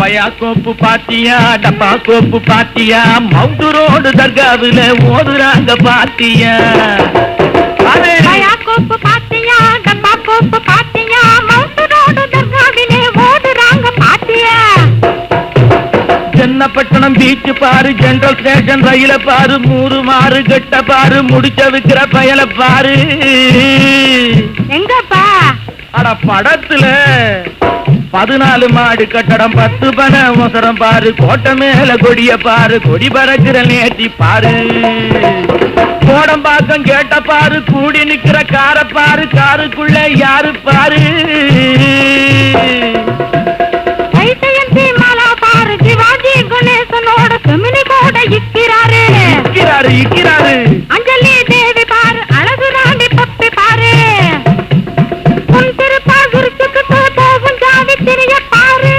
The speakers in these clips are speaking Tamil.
பயா கோப்பு பாத்தியா டப்பா கோப்பு பாத்தியா மவுண்ட் ரோடு தர்காவில ஓதுறாங்க பாத்தியா பயா கோப்பு பாத்தியா டப்பா கோப்பு பாத்தியா மவுண்ட் ரோடு தர்காவில ஓதுறாங்க பாத்தியா சென்னப்பட்டணம் பீச் பாரு ஜெனரல் ஸ்டேஷன் ரயில பாரு மூறு மாறு கட்ட பாரு முடிச்ச விக்கிற பயல பாரு எங்கப்பா அட படத்துல 14 மாடு கட்டடம் 10 பனை மொசரம் பாரு கோட்டை மேல கொடிய பாரு கொடி பறக்கிற நேற்றி பாரு கோடம்பாக்கம் கேட்ட பாரு கூடி நிக்கிற கார பாரு காருக்குள்ள யாரு பாரு பாரு சிவாஜி கணேசனோட செமினி கூட இக்கிறாரு அஞ்சலி தேவி பாரு அழகு ராணி பப்பி பாரு உன் திருப்பா குருத்துக்கு போகும் ஜாவி திரிய பாரு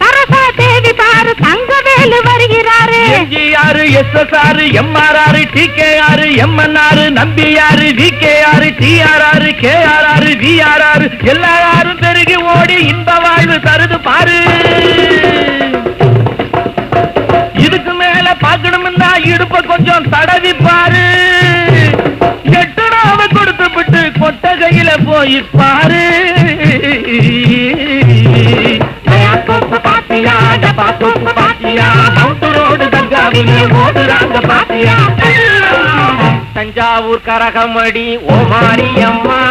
சரசா தேவி பாரு தங்கவேலு வருகிறாரு MGR SSR MRR TKR MNR Nambiar VKR TRR KRR VRR எல்லாரும் பெருகி ஓடி இன்ப வாழ்வு தருது பாரு இதுக்கு மேல பாக்கணும்னா இடுப்ப கொஞ்சம் தடவி பாரு 8 நாவை கொடுத்து விட்டு கொட்டகையில போய் பாரு பாத்தியா டப்பா கோப்பு பாத்தியா மவுண்ட் ரோடு தர்காவிலே ஓடுறாங்க பாத்தியா தஞ்சாவூர் கரகமடி ஓ மாரியம்மா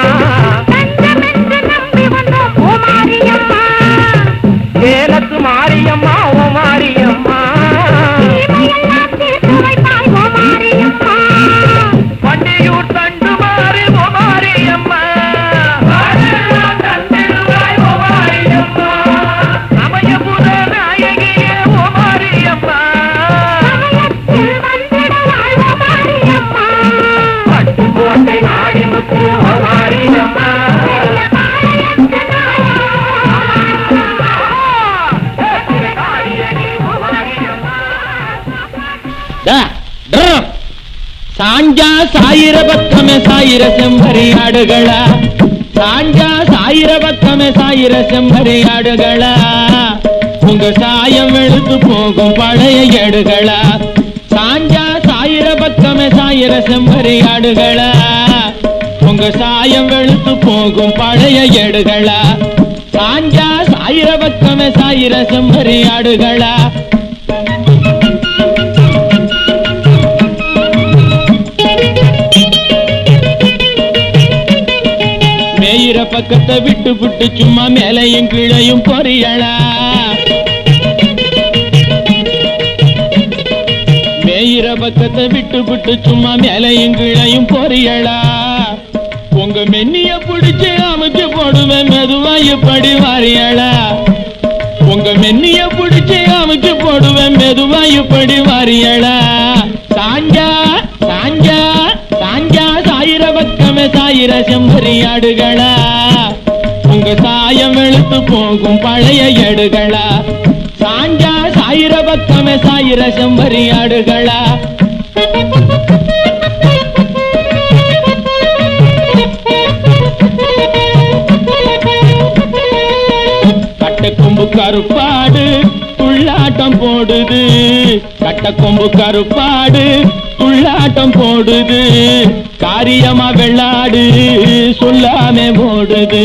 சேலத்து மாரியம்மா ஓ மாரியம்மா வண்டியூர் தண்டு மாறி ஓ மாரியம்மா சமயபுர நாயகியே ஓ மாரியம்மா பட்டுக்கோட்டை நாடிமுத்து ஓ மாரியம்மா சாஞ்சா சாயிர பக்கமே சாயிர செம்பரியாடுகளா சாஞ்சா சாயிர பக்கமே சாயிர செம்பரியாடுகளா உங்க சாயம் வெளுத்து போகும் பழைய ஏடுகளா சாஞ்சா சாயிர பக்கமே சாயிர செம்பரியாடுகளா உங்க சாயம் வெளுத்து போகும் பழைய ஏடுகளா சாஞ்சா சாயிர பக்கமே சாயிர செம்பரியாடுகளா மேயிற பக்கத்தை விட்டு விட்டு சும்மா மேலையும் கீழையும் பொறியலா மேயிற பக்கத்தை விட்டு விட்டு சும்மா மேலையும் கீழையும் பொறியலா உங்க மென்னிய பிடிச்சு அமைச்சு போடுவேன் மெதுவா இப்படி வாரியலா உங்க மென்னிய பிடிச்சு அமைச்சு போடுவேன் மெதுவா இப்படி வாரியலா சாஞ்சா சாஞ்சா சாஞ்சா சாயிர பக்கமே சாயிர செம்பரியாடுகளா உங்க சாயம் வெளுத்து போகும் பழைய ஏடுகளா சாஞ்சா சாயிர பக்கமே சாயிர செம்பரியாடுகளா கட்டக்கொம்பு கருப்பாடு துள்ளாட்டம் போடுது கட்டக்கொம்பு கருப்பாடு துள்ளாட்டம் போடுது காரியமா வெள்ளாடு சொல்லாமே போடுது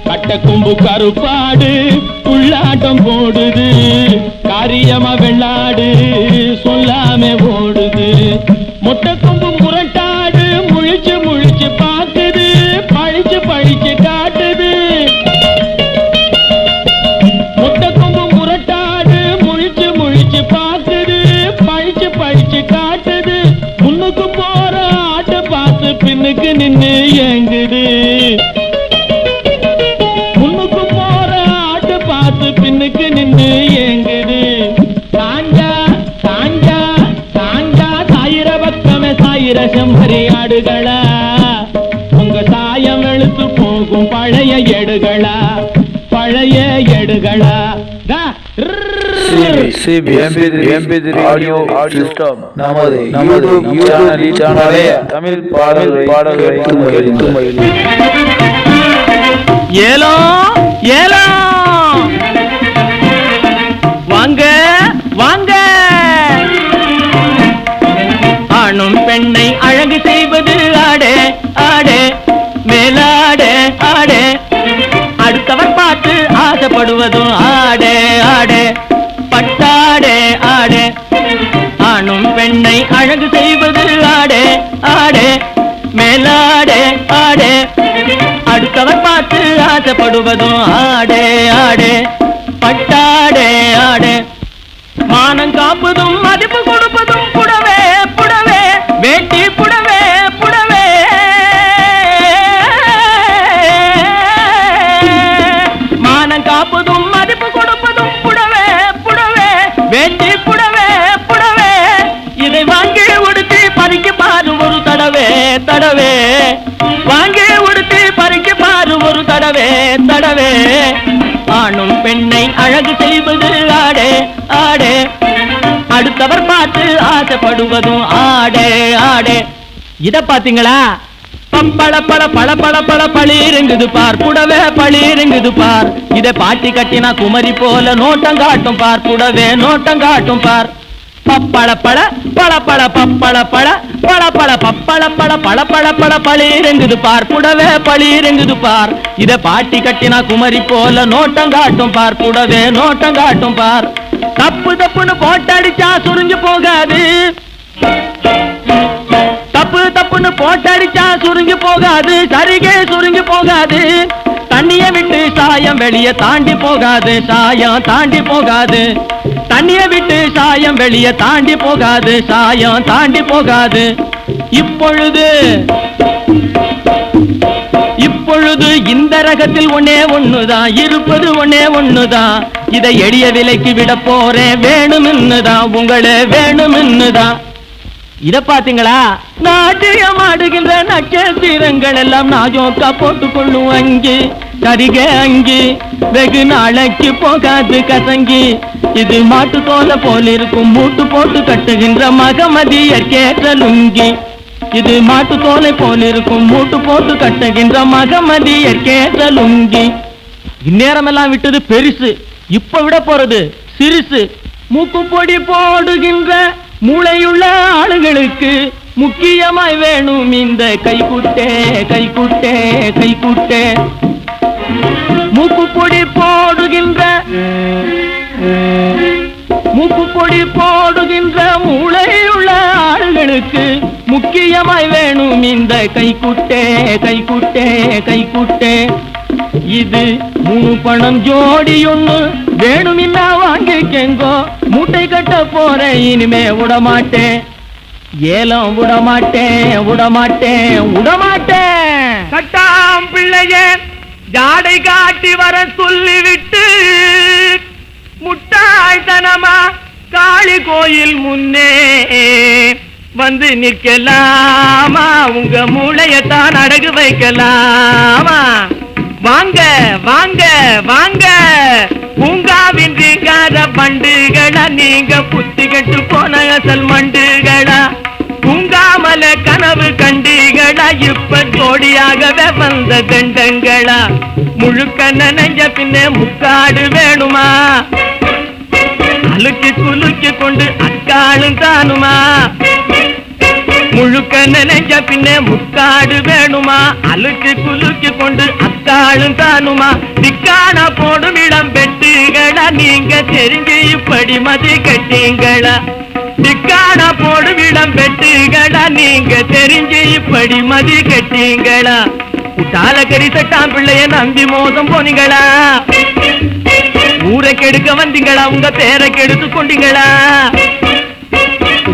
கட்டக்கொம்பு கருப்பாடு துள்ளாட்டம் போடுது காரியமா வெள்ளாடு சொல்லாமே போடுது மொட்டைக்கொம்பு முரட்டாடு முழிச்சு முழிச்சு பாக்குது பழிச்சு பழிச்சு காட்டுது மொட்டைக்கொம்பு முரட்டாடு முழிச்சு முழிச்சு பாக்குது பழிச்சு பழிச்சு காட்டுது முன்னுக்கு போற ஆட்ட பார்த்து பின்னுக்கு நின்னு ஏங்குது முன்னுக்கு போற ஆட்ட பார்த்து பின்னுக்கு நின்னு ஏங்குது சாஞ்சா சாஞ்சா சாஞ்சா சாயிர பக்கமே சாயிர செம்பரியாடுகளா உங்க சாயம் வெளுத்து போகும் பழைய ஏடுகளா பழைய ஏடுகளா MP3 ஆடியோ சிஸ்டம் நமது யூடியூப் சேனலே தமிழ் பாடல்களை ஏலோ ஏலோ வாங்க வாங்க ஆணும் பெண்ணை அழகு செய்வது ஆடே ஆடே மேலாடே ஆடே அடுத்தவர் பார்த்து ஆசைப்படுவதும் ஆடே ஆடே பட்டாடே ஆடே ஆணும் பெண்ணை அழகு செய்வது ஆடே ஆடே மேலாடே ஆடே அடுத்தவர் பார்த்து ஆசைப்படுவதும் ஆடே ஆடே பட்டாடே ஆடே மானம் காப்பதும் மதிப்பு கொடுப்பதும் புடவே புடவே வேட்டி புடவே புடவே மானம் காப்பதும் மதிப்பு கொடுப்பதும் புடவே புடவே வேட்டி புடவே புடவே இதை வாங்கி உடுத்தி பறிக்க பாரு ஒரு தடவே தடவே வாங்கி உடுத்தி பறிக்க பாரு ஒரு தடவே தடவே ஆணும் பெண்ணை அழகு செய்வது ஆடே ஆடே அடுத்தவர் பார்த்து ஆசைப்படுவதும் ஆடே ஆடே இத பாத்தீங்களா பப்பள பள பள பள பள பளிருங்குது பார் புடவே பளிருங்குது பார் இத பாட்டி கட்டினா குமரி போல நோட்டம் காட்டும் பார் புடவே நோட்டம் காட்டும் பார் பப்பள பள பள பள பப்பள பள பள பள பப்பள பள பள பள பள பளிருங்குது பார் புடவே பளிருங்குது பார் இத பாட்டி கட்டினா குமரி போல நோட்டம் காட்டும் பார் புடவே நோட்டம் காட்டும் பார் தப்பு தப்புன்னு போட்டடிச்சா சுருங்கி போகாது தப்பு தப்புன்னு போட்டடிச்சா சுருங்கி போகாது சரிகே சுருங்கி போகாது தண்ணிய விட்டு சாயம் வெளியே தாண்டி போகாது சாயம் தாண்டி போகாது தண்ணிய விட்டு சாயம் வெளியே தாண்டி போகாது சாயம் தாண்டி போகாது இப்பொழுது இப்பொழுது இந்த ரகத்தில் ஒன்னே ஒண்ணுதான் இருப்பது ஒன்னே ஒண்ணுதான் இதை எளிய விலைக்கு விட போறேன் வேணும்னுதான் உங்களே வேணும்னுதான் இத பாத்தீங்களா நாட்டியம் ஆடுகின்ற நட்சத்திரங்கள் எல்லாம் நாஜோக்கா போட்டுக்கொள்ளும் அங்கி சரிகே அங்கி வெகு நாளைக்கு போகாது கசங்கி இது மாட்டு தோலை போல் இருக்கும் மூட்டு போட்டு கட்டுகின்ற மகமதியர் கேட்ட லுங்கி இது மாட்டு தோலை போல் இருக்கும் மூட்டு போட்டு கட்டுகின்ற மகமதியர் கேட்ட லுங்கி இந்நேரம் எல்லாம் விட்டது பெருசு இப்ப விட போறது சிறுசு மூக்கு பொடி போடுகின்ற மூளையுள்ள ஆளுகளுக்கு முக்கியமாய் வேணும் இந்த கைக்குட்டே கைக்குட்டே கைக்குட்டே மூக்கு பொடி போடுகின்ற மூக்கு பொடி போடுகின்ற மூளையுள்ள ஆளுகளுக்கு முக்கியமாய் வேணும் இந்த கைக்குட்டே கைக்குட்டே கைக்குட்டே இது 3 பணம் ஜோடி ஒண்ணு வேணுமின்னா வாங்கிக்கெங்கோ மூட்டை கட்ட போறேன் இனிமே விடமாட்டேன் ஏலம் விடமாட்டேன் விடமாட்டேன் விடமாட்டேன் கட்டாம் பிள்ளையே ஜாடை காட்டி வர சொல்லிவிட்டு முட்டாள்தனமா காளி கோயில் முன்னே வந்து நிற்கலாமா உங்க மூளையத்தான் அடகு வைக்கலாமா வாங்க வாங்க வாங்க பூங்காவின் ரீங்கார பண்டுகளா நீங்க புத்தி கட்டு போன அசல் மண்டுகளா பூங்காமல கனவு கண்டுகளா இப்ப ஜோடியாகவே வந்த தண்டங்களா முழுக்க நனைஞ்ச பின்னே முக்காடு வேணுமா அழுக்கி குலுக்கி கொண்டு அக்காளும் தானுமா முழுக்க நினைஞ்ச பின்னே முக்காடு வேணுமா அழுக்கு குலுக்கி கொண்டு அக்காளும் தானுமா திக்கான போடும் இடம் பெட்டுகளா நீங்க தெரிஞ்சு இப்படி மதி கட்டீங்களா திக்கான போடும் இடம் பெட்டுகளா நீங்க தெரிஞ்சு இப்படி மதி கட்டீங்களா உட்டால கறி சட்டாம் பிள்ளைய நம்பி மோசம் போனீங்களா ஊரை கெடுக்க வந்தீங்களா உங்க பேரை கெடுத்து கொண்டீங்களா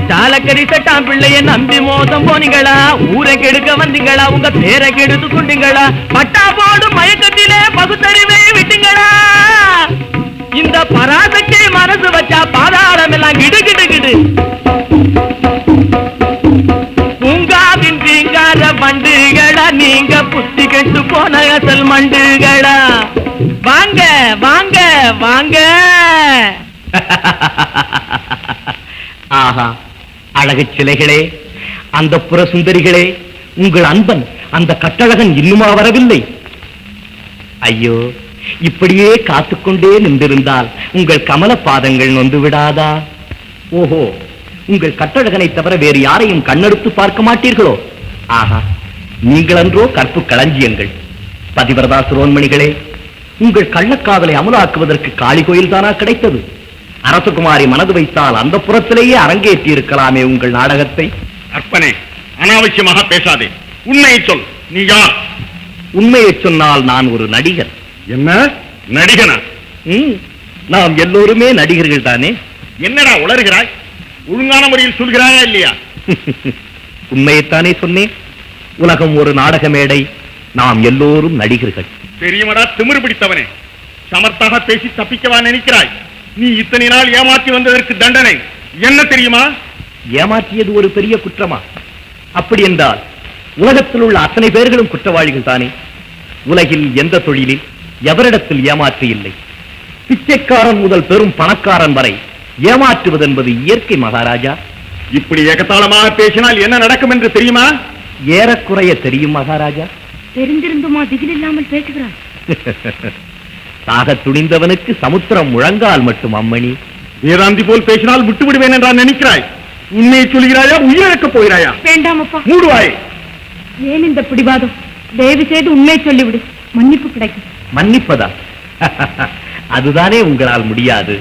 சாலக்கறி சட்டாம் பிள்ளைய நம்பி மோசம் போனீங்களா ஊரை கெடுக்க வந்தீங்களா உங்க பேரை கெடுத்து கொண்டீங்களா பட்டா போடும் மயக்கத்திலே பகுத்தறிவை விட்டீங்களா இந்த பராசக்தி மனசு வச்சா பாதாளம் எல்லாம் கிடு கிடு கிடு பூங்காவின் ரீங்கார பண்டுகளா நீங்க புத்தி கெட்டு போன அசல் மண்டுகளா வாங்க வாங்க வாங்க ஆஹா, அழகு சிலைகளே, அந்த புற சுந்தரிகளே, உங்கள் அன்பன் அந்த கட்டழகன் இன்னுமா வரவில்லை? ஐயோ, இப்படியே காத்துக்கொண்டே நின்றிருந்தால் உங்கள் கமல பாதங்கள் நொந்து விடாதா? ஓஹோ, உங்கள் கட்டழகனை தவிர வேறு யாரையும் கண்ணெடுத்து பார்க்க மாட்டீர்களோ? ஆஹா, நீங்கள் அன்றோ கற்பு களஞ்சியங்கள். பதிவரதா சிரோன்மணிகளே, உங்கள் கள்ளக்காதலை அமலாக்குவதற்கு காளி கோயில் தானா கிடைத்தது? அரசகுமாரி மனது வைத்தால் அந்த புறத்திலேயே அரங்கேற்றி இருக்கலாமே உங்கள் நாடகத்தை. அற்பனே, அனாவசியமாக பேசாதே. உண்மையை சொல், நீ யார்? உண்மையை சொன்னால் நான் ஒரு நடிகர். என்ன நடிகனா? நாம் எல்லோருமே நடிகர்கள் தானே. என்னடா உளறுகிறாய்? ஒழுங்கான முறையில் சொல்கிறாயா இல்லையா? உண்மையைத்தானே சொன்னேன். உலகம் ஒரு நாடக மேடை, நாம் எல்லோரும் நடிகர்கள். தெரியுமடா திமிரு பிடித்தவனே, சமர்த்தாக பேசி தப்பிக்கவா நினைக்கிறாய்? நீ இத்தனை நாள் ஏமாற்றி வந்ததற்கு தண்டனை என்ன தெரியுமா? ஏமாற்றியது ஒரு பெரிய குற்றமா? அப்படி என்றால் உலகத்தில் உள்ள அத்தனை பேர்களும் குற்றவாளிகள் தானே. உலகில் எந்த தொழிலில் எவரிடத்தில் ஏமாற்று இல்லை. பிச்சைக்காரன் முதல் பெரும் பணக்காரன் வரை ஏமாற்றுவது என்பது இயற்கை மகாராஜா. இப்படி ஏகத்தாளமாக பேசினால் என்ன நடக்கும் என்று தெரியுமா? ஏறக்குறைய தெரியும் மகாராஜா. தெரிந்திருந்துமா திகில் இல்லாமல் பேசுகிறார்? சாக துணிந்தவனுக்கு சமுத்திரம் முழங்கால் மட்டும் அம்மணி. வேதாந்தி போல் பேசினால் விட்டு விடுவேன் என்றால் நினைக்கிறாய்? உண்மையை சொல்கிறாயா, உயிரிழக்கப் போகிறாயா? வேண்டாம் அப்பா, மூடுவாய். ஏன் இந்த பிடிவாதம்? தயவு செய்து உண்மையை சொல்லிவிடு, மன்னிப்பு கிடைக்கும். மன்னிப்பதா? அதுதானே உங்களால் முடியாது.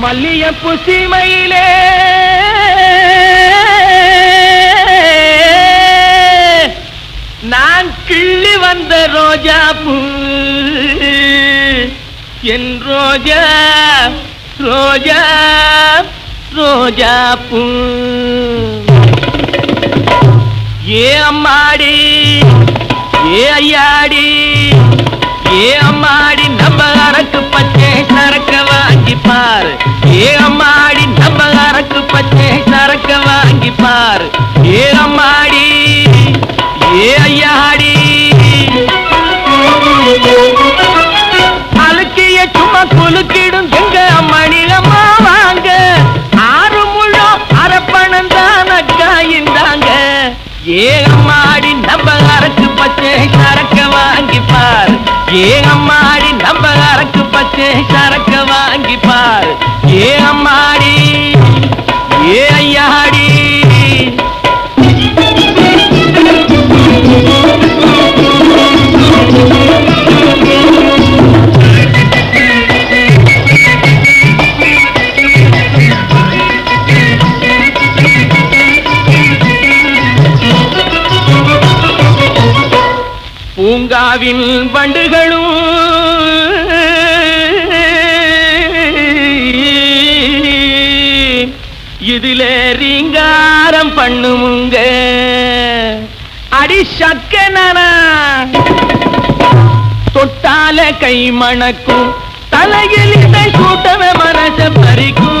மல்லியப்பு சீமையிலே நான் கிள்ளி வந்த ரோஜா பூ, என் ரோஜா ரோஜா ரோஜா பூ. ஏ அம்மாடி, ஏ ஐயாடி, ஏ அம்மாடி, நம்ம அரக்கு பச்சை சரக்க வாங்கி பாரு. ஏ அம்மாடி, நம்ம அரக்கு பச்சை சரக்க வாங்கி பாரு. ஏ அம்மாடி, ஏ ஐயாடி, அழுக்கிய சும்மா குலுக்கிடும் எங்க அம்மணி அம்மா வாங்க. 6 முழம் அரப்பணம் தான் அக்கா இந்தாங்க. ஏ அம்மாடி, நம்ம அரக்கு பச்சை சரக்க வாங்கி பாரு. ஏ அம்மாடி, நம்ம அரக்கு பச்சை சரக்க வாங்கி பாரு. ஏ அம்மாடி, ஏ ஐயாடி. பூங்காவின் வண்டுகளும் இதிலே ரீங்காரம் பண்ணுமுங்க. அடி சக்கனா தொட்டால கை மணக்கும், தலையில் இதை கூட்டவ மனச பறிக்கும்.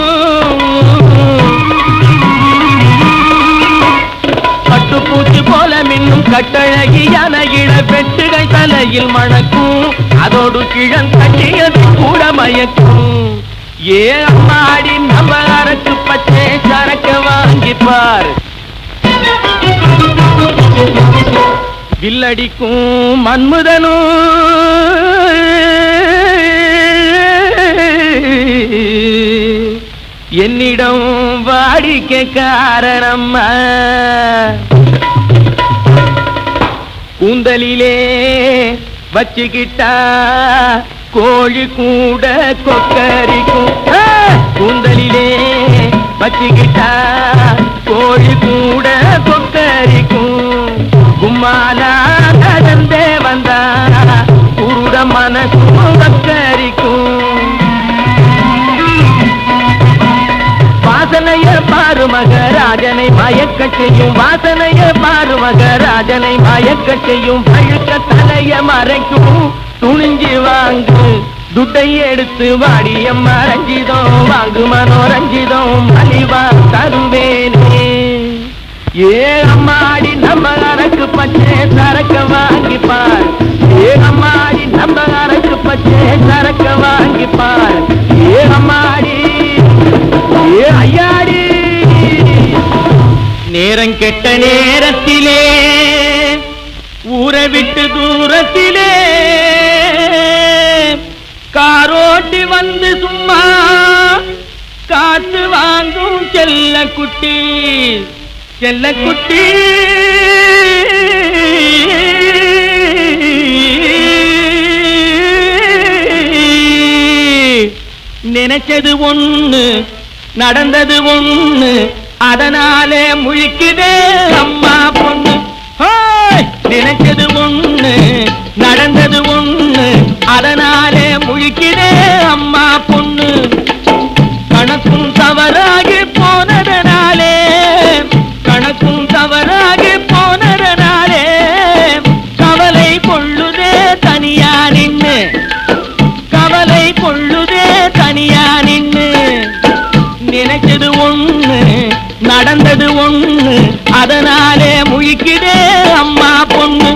பட்டுப்பூச்சி போல மின்னும் கட்டழகியான இட வெட்டுகள் தலையில் மணக்கும். அதோடு கிழன் கட்டியது கூட மயக்கும். ஏ அம்மாடி, நம்ம அரக்கு பச்சை சரக்க வாங்கி பாரு. வில்லடிக்கும் மன்முதனும் என்னிடம் வாடிக்கை காரணம்மா. கூந்தலிலே வச்சுக்கிட்டா கோழி கூட கொக்கரிக்கும். கூந்தலிலே வச்சுக்கிட்டா கோழி கூட கொக்கரிக்கும். கும்மாலா நடந்தே வந்தா குருட மனசும் கொக்கரிக்கும். வாசனைய பாரு மகராஜனை மயக்கச் செய்யும். வாசனைய பாரு மகராஜனை மயக்கச் செய்யும். பழுக்க தலைய மறைக்கும். துணிஞ்சு வாங்கு, துட்டை எடுத்து வாடியம் ரஞ்சிதம் வாங்கு மனோரஞ்சிதம் மலிவா தருவேனே. ஏ அம்மாடி, நம்ம அரக்கு பச்சை சரக்க வாங்கி பார். ஏ அம்மாடி, நம்ம அரக்கு வச்சே சரக்க வாங்கி பாரு. ஏ அம்மாடி ஏ ஐயாடி. நேரம் கெட்ட நேரத்திலே ஊரை விட்டு தூரத்திலே காரோட்டி வந்து சும்மா காத்து வாங்கும் செல்ல குட்டி செல்ல குட்டி. நினைச்சது ஒண்ணு நடந்தது ஒண்ணு அதனாலே முழிக்குதே அம்மா பொண்ணு. நினைச்சது ஒண்ணு நடந்தது ஒண்ணு அதனாலே முழிக்குதே அம்மா பொண்ணு. கணக்கும் தவறாகி போனதனாலே கணக்கும் தவறாகி போனதனாலே கவலை கொள்ளுதே தனியா நின்னு கவலை கொள்ளுதே தனியா நின்னு. நினைச்சது ஒண்ணு நடந்தது ஒண்ணு அதனாலே முழிக்குதே அம்மா பொண்ணு.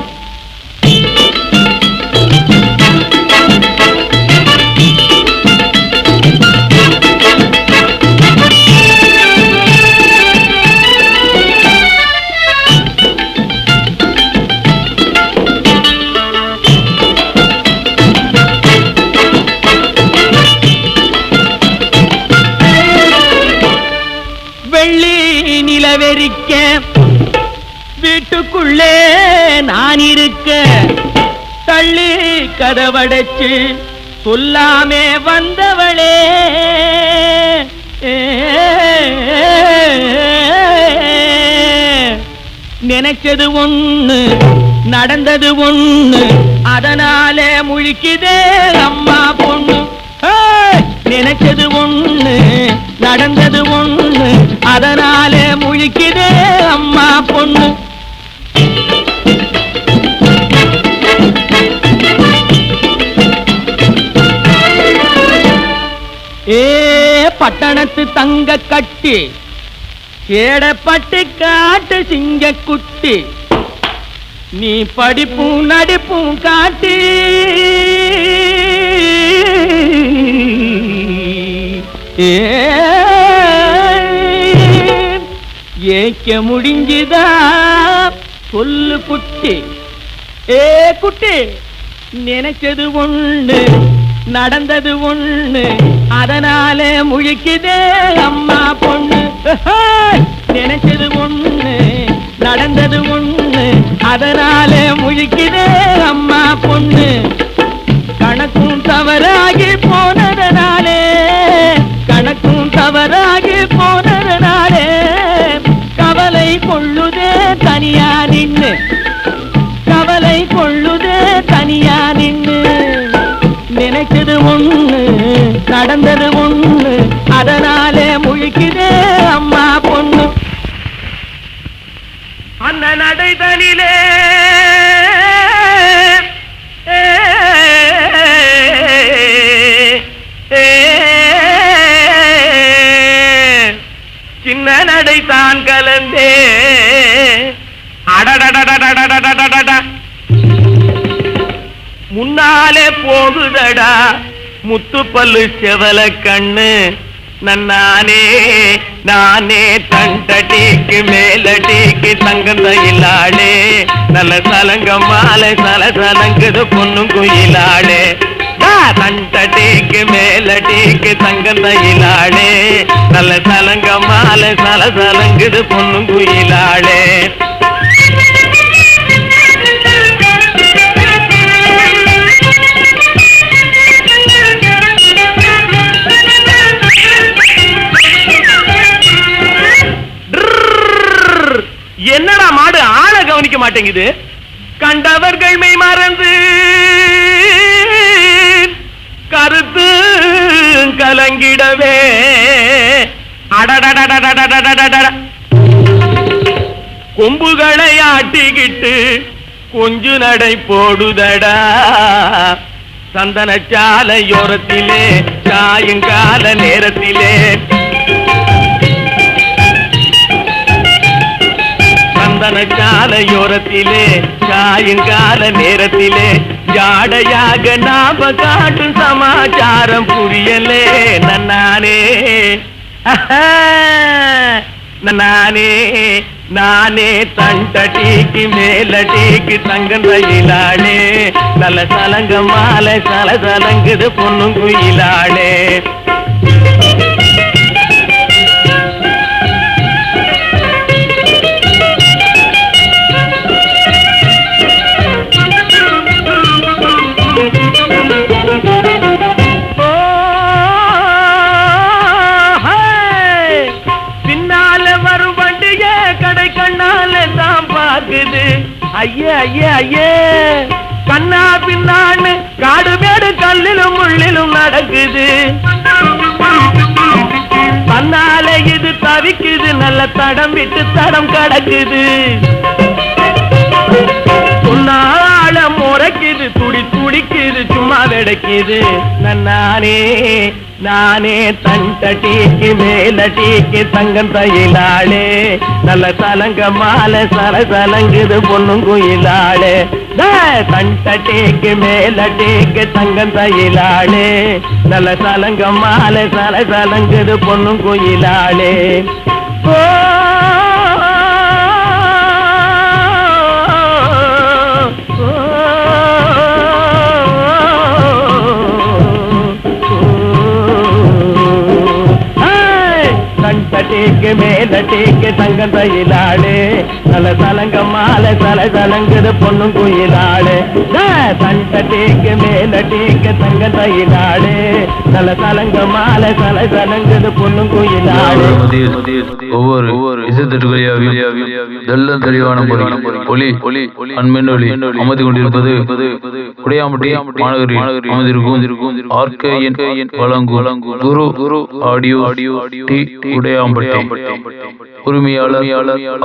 நிலவெறிக்க வீட்டுக்குள்ளே நான் இருக்க தள்ளி கதவடைச்சு சொல்லாமே வந்தவளே. நினைச்சது ஒண்ணு நடந்தது ஒண்ணு அதனாலே முழிக்குதே அம்மா பொண்ணு. நினைச்சது ஒண்ணு நடந்தது ஒண்ணு அதனாலே முழிக்குதே அம்மா பொண்ணு. ஏ பட்டணத்து தங்க கட்டி சேடப்பட்டு காட்டு சிங்க குட்டி நீ படிப்பும் நடிப்பும் காட்டி ஏக்க முடிஞ்சுதா சொல்லு குட்டி. ஏ குட்டி நினைச்சது ஒண்ணு நடந்தது ஒண்ணு அதனாலே முழிக்குதே அம்மா பொண்ணு. நினைச்சது ஒண்ணு நடந்தது ஒண்ணு அதனாலே முழிக்குதே அம்மா பொண்ணு. கணக்கும் தவறாகி போனதனாலே கணக்கும் தவறாகி போனதனாலே கவலை கொள்ளுதே தனியா நின்னு கவலை கொள்ளுதே தனியா நின்னு. நினைச்சது ஒண்ணு நடந்தது ஒண்ணு அதனாலே முழிக்குதே அம்மா பொண்ணு. அந்த நடைதனிலே சின்ன நடை தான் கலந்தே அடடடடடடடடடடா முன்னாலே போகுதடா முத்து பல்லு செவல கண்ணு நன்னானே நானே தண்டடிக்கு மேலடிக்கு தங்கந்த இல்லாளே நல்ல சலங்க மாலை சல சலங்குது பொண்ணும் குயிலாளே. தண்டடிக்கு மேலடிக்கு தங்கந்த இல்லாளே நல்ல சலங்க மாலை சல சலங்குது பொண்ணும் குயிலாளே. என்னடா மாடு ஆளை கவனிக்க மாட்டேங்குது. கண்டவர்கள் மெய் மறந்து கருத்து கலங்கிடவே அடடடடடடடடட கொம்புகளை ஆட்டிக்கிட்டு கொஞ்சு நடை போடுதடா சந்தன சாலையோரத்திலே சாயங்கால நேரத்திலே. சந்தன சாலையோரத்திலே சாயங்கால நேரத்திலே ஜாடையாக நாம காட்டும் சமாச்சாரம் புரியலே நானே நானே நானே தண்டடிக்கு மேலடிக்கு தங்கம் ரயிலாளே நல்ல சலங்க மாலை சலசலங்குது பொண்ணும் குயிலாளே ஐயே ஐயே ஐயே கண்ணா பின்னான்னு காடு மேடு கல்லிலும் முள்ளிலும் நடக்குது தன்னால இது தவிக்குது நல்ல தடம் விட்டு தடம் கடக்குது சொன்னால முறைக்குது துடி துடிக்குது சும்மா வெடைக்குது நானே நானே தண்டடிக்கு மேலடிக்கு தங்கம் தையிலாளே நல்ல சலங்க மாலை சலசலங்குது பொண்ணும் குயிலாளே தண்டடிக்கு மேலடிக்கு தங்கம் தையிலாளே நல்ல சலங்க மாலை சலசலங்குது பொண்ணும் குயிலாளே ஓ டேக்கு மேல டேக்கு தங்கம் தையிலாளே நல்ல சலங்க மாலை சலசலங்குது பொண்ணும் குயிலாளே தண்ட டேக்கு மேல டேக்கு தங்கம் தையிலாளே நல்ல சலங்க மாலை சலசலங்குது பொண்ணும் குயிலாளே ஒவ்வொரு இசைத்தட்டுகளையாவில் தெல்ல தெளிவான ஒளி அன்மென்னொலி அமர்ந்து கொண்டிருப்பது குடையாம்பட்டி மாநகரில் அமர்ந்திருக்கும் ஆர்கேஎன் வழங்கும் குரு ஆடியோ டி குடையாம்பட்டி உரிமையாளர்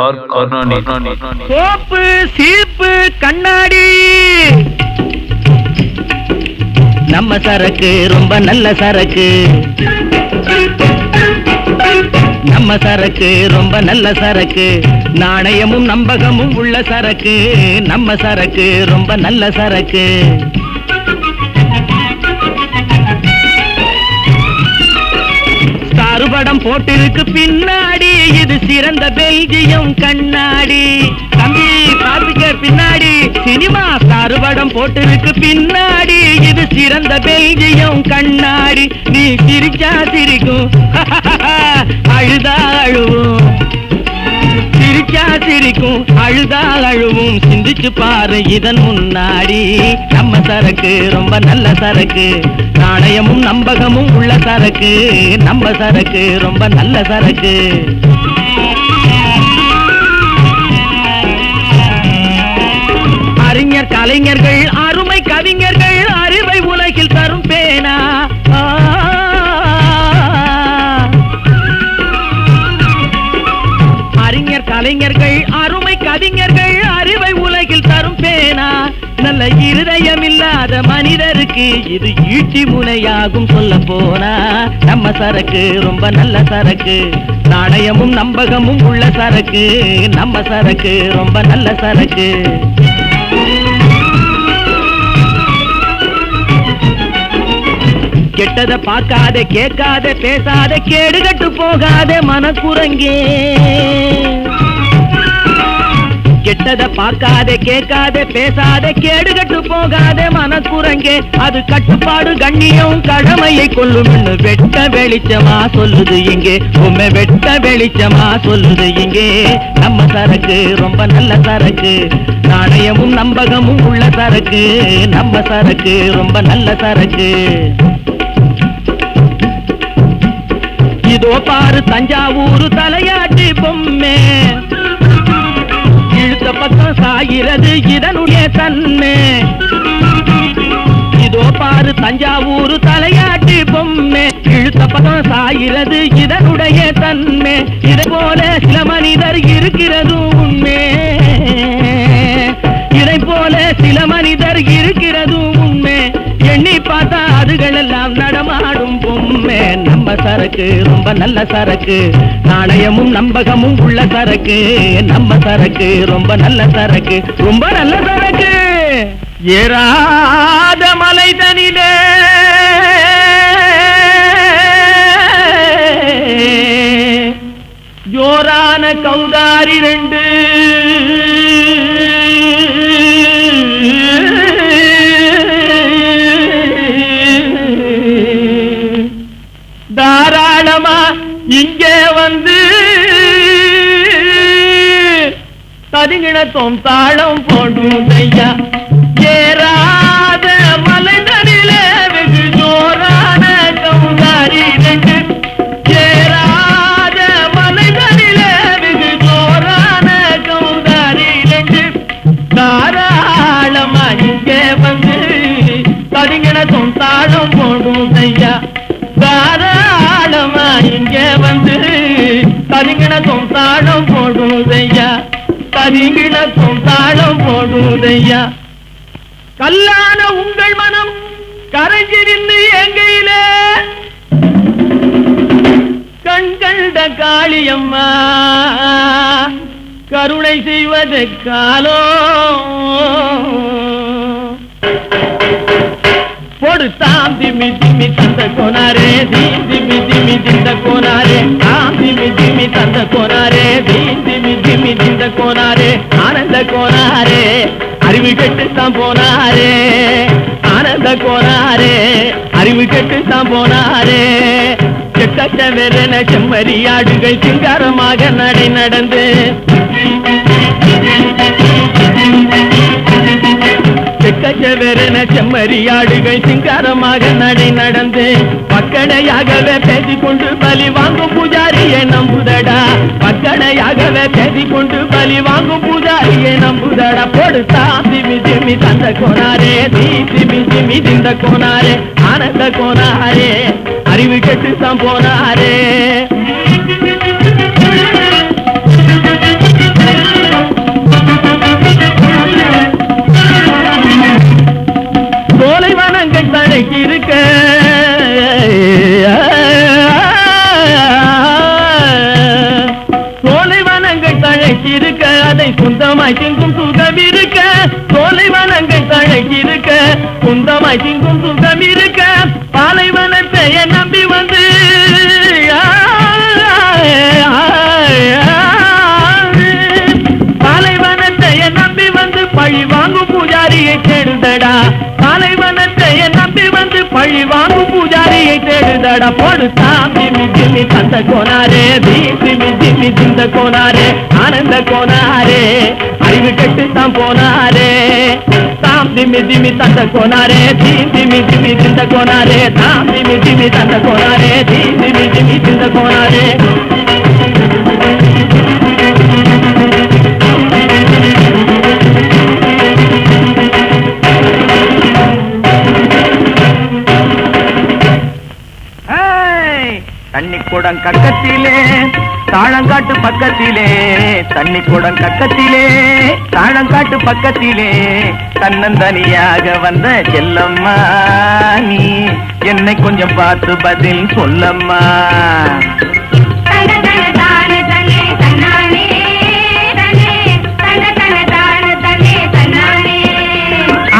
ஆர் கருணாநிதி சோப்பு சீப்பு கண்ணாடி நம்ம சரக்கு ரொம்ப நல்ல சரக்கு நம்ம சரக்கு ரொம்ப நல்ல சரக்கு நாணயமும் நம்பகமும் உள்ள சரக்கு நம்ம சரக்கு ரொம்ப நல்ல சரக்கு படம் போட்டிருக்கு பின்னாடி இது சிறந்த பெல்ஜியம் கண்ணாடி தம்பி பாத்துக்க பின்னாடி சினிமா ஸ்டார் படம் போட்டிருக்கு பின்னாடி இது சிறந்த பெல்ஜியம் கண்ணாடி நீ சிரிச்சா சிரிக்கும் அழுதா அழுவும் சிரிச்சா சிரிக்கும் அழுதா அழுவும் சிந்திச்சு பாரு இதன் முன்னாடி நம்ம சரக்கு ரொம்ப நல்ல சரக்கு நாணயமும் நம்பகமும் உள்ள சரக்கு நம்ம சரக்கு ரொம்ப நல்ல சரக்கு அறிஞர் கலைஞர்கள் அருமை கவிஞர்கள் அறிவை உலகில் தரும் பேனா அறிஞர் கலைஞர்கள் அருமை கவிஞர்கள் அறிவை உலகில் தரும் பேனா நல்ல இருதயம் இல்லாத மனிதருக்கு இது ஈட்டி முனையாகும் சொல்ல போனா நம்ம சரக்கு ரொம்ப நல்ல சரக்கு நாணயமும் நம்பகமும் உள்ள சரக்கு நம்ம சரக்கு ரொம்ப நல்ல சரக்கு கெட்டத பார்க்காதே கேட்காதே பேசாதே கேடுகட்டு போகாதே மனக்குரங்கே கெட்டத பார்க்காதே கேட்காதே பேசாதே கேடுகட்டு போகாதே மனக்குரங்கே அது கட்டுப்பாடு கண்ணியம் கடமையை கொள்ளும் வெட்ட வெளிச்சமா சொல்லுது இங்கே உண்மை வெட்ட வெளிச்சமா சொல்லுது இங்கே நம்ம சரக்கு ரொம்ப நல்ல சரக்கு நாணயமும் நம்பகமும் உள்ள சரக்கு நம்ம சரக்கு ரொம்ப நல்ல சரக்கு இதோ பாரு தஞ்சாவூர் தலையாட்டி பொம்மை இழுத்த பக்கம் சாகிறது இதனுடைய தன்மை இதோ பாரு தஞ்சாவூர் தலையாட்டி பொம்மை இழுத்த பக்கம் சாகிறது இதனுடைய தன்மை இதை போல சில மனிதர் இருக்கிறது உண்மை இதை போல சில மனிதர் இருக்கிறது உண்மை எண்ணி பார்த்தா அதுகள் எல்லாம் நடமாடும் பொம்மை நம்ம சரக்கு ரொம்ப நல்ல சரக்கு நாணயமும் நம்பகமும் உள்ள சரக்கு நம்ம சரக்கு ரொம்ப நல்ல சரக்கு ரொம்ப நல்ல சரக்கு ஏறாத மலைதனிலே ஜோரான கௌதாரி ரெண்டு தாராளமா இங்கே வந்து தரிங்கிணத்தோம் தாளம் போடும் ஐயா ஏறாத மலைதனிலே வெகு ஜோரான கௌதாரி ரெண்டு ஏறாத மலைதனிலே வெகு ஜோரான கௌதாரி ரெண்டு தாராளமா இங்கே வந்து தரிங்கிணத்தோம் தாளம் போடும் ஐயா தாராளமா இங்கே வந்து தரிங்கிணத்தோம் தாளம் போடுதையா தரிங்கிணத்தோம் தாளம் போடுதையா கல்லான உங்கள் மனம் கரைஞ்சிருந்து எங்கையிலே கண்கண்ட காளியம்மா கருணை செய்வது காலோ பொடுத்தாம் திமி திமி தந்த கோனாரே தீம் திமி திமி திந்த கோனாரே தாம் திமி திமி தந்த கோனாரே தீம் திமி திமி திந்த கோனாரே ஆனந்த கோனாரே அறிவு கெட்டுத்தான் போனாரே ஆனந்த கோனாரே அறிவு கெட்டுத்தான் போனாரே செக்கச்ச வெறன செம்மறியாடுகள் சிங்காரமாக நடை நடந்து செக்கச்சவென செம்மறியாடுகள் சிங்காரமாக நடை நடந்து பக்கடையாகவே பேசிக்கொண்டு பலி வாங்கும் பூஜாரியை நம்புதடா பக்கடையாகவே பேசிக்கொண்டு பலி வாங்கும் பூஜாரியை நம்புதடா பொடுத்தா திமி திமி தந்த கோனாரே தீ திமி திமி திந்த கோனாரே ஆனந்த கோனாரே அறிவு கெட்டுத்தான் போனாரே சோலைவனங்கள் தழைக்கு இருக்க சோலைவனங்கள் தழைக்கு இருக்க அதை சொந்தமாய் திங்கும் சுகம் இருக்க சோலைவனங்கள் தழைக்கு இருக்க சொந்தமாய் திங்கும் சுகம் இருக்க பாலைவனத்தை நம்பி வந்து பாலைவனத்தை நம்பி வந்து பழி வாங்கும் பூஜாரியை தேடுதடா பாலைவனத்தை நம்பி வந்து பழி வாங்கும் பூஜாரியை தேடுதடா பொடுத்தாம் திமி திமி தந்த கோனாரே தீ திமி திமி திந்த கோனாரே ஆனந்த கோனாரே அறிவு கெட்டுத்தான் போனாரே தாம் திமி திமி தந்த கோனாரே தீ திமி திமி திந்த கோனாரே தாம் திமி திமி தந்த கோனாரே தீ திமி திமி திந்த கோனாரே தண்ணி குடம் கக்கத்திலே தாழங்காட்டு பக்கத்திலே தண்ணி குடம் கக்கத்திலே தாழங்காட்டு பக்கத்திலே தன்னந்தனியாக வந்த செல்லம்மா நீ என்னை கொஞ்சம் பார்த்து பதில் சொல்லம்மா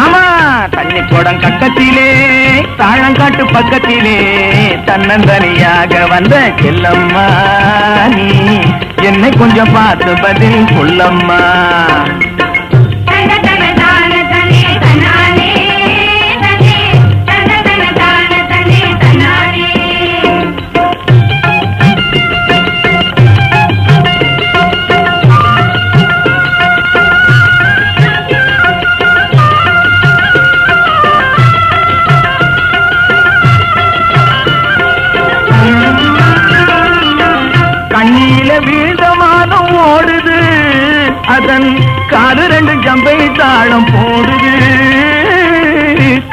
ஆமா தண்ணி குடம் கக்கத்திலே தாழங்காட்டு பக்கத்திலே தன்னந்தனியாக வந்த செல்லம்மா நீ என்னை கொஞ்சம் பார்த்து பதில் சொல்லம்மா கண்ணியில வீழ்ந்தமானம் ஓடுது அதன் காது ரெண்டு ஜம்பை தாளம் போடுது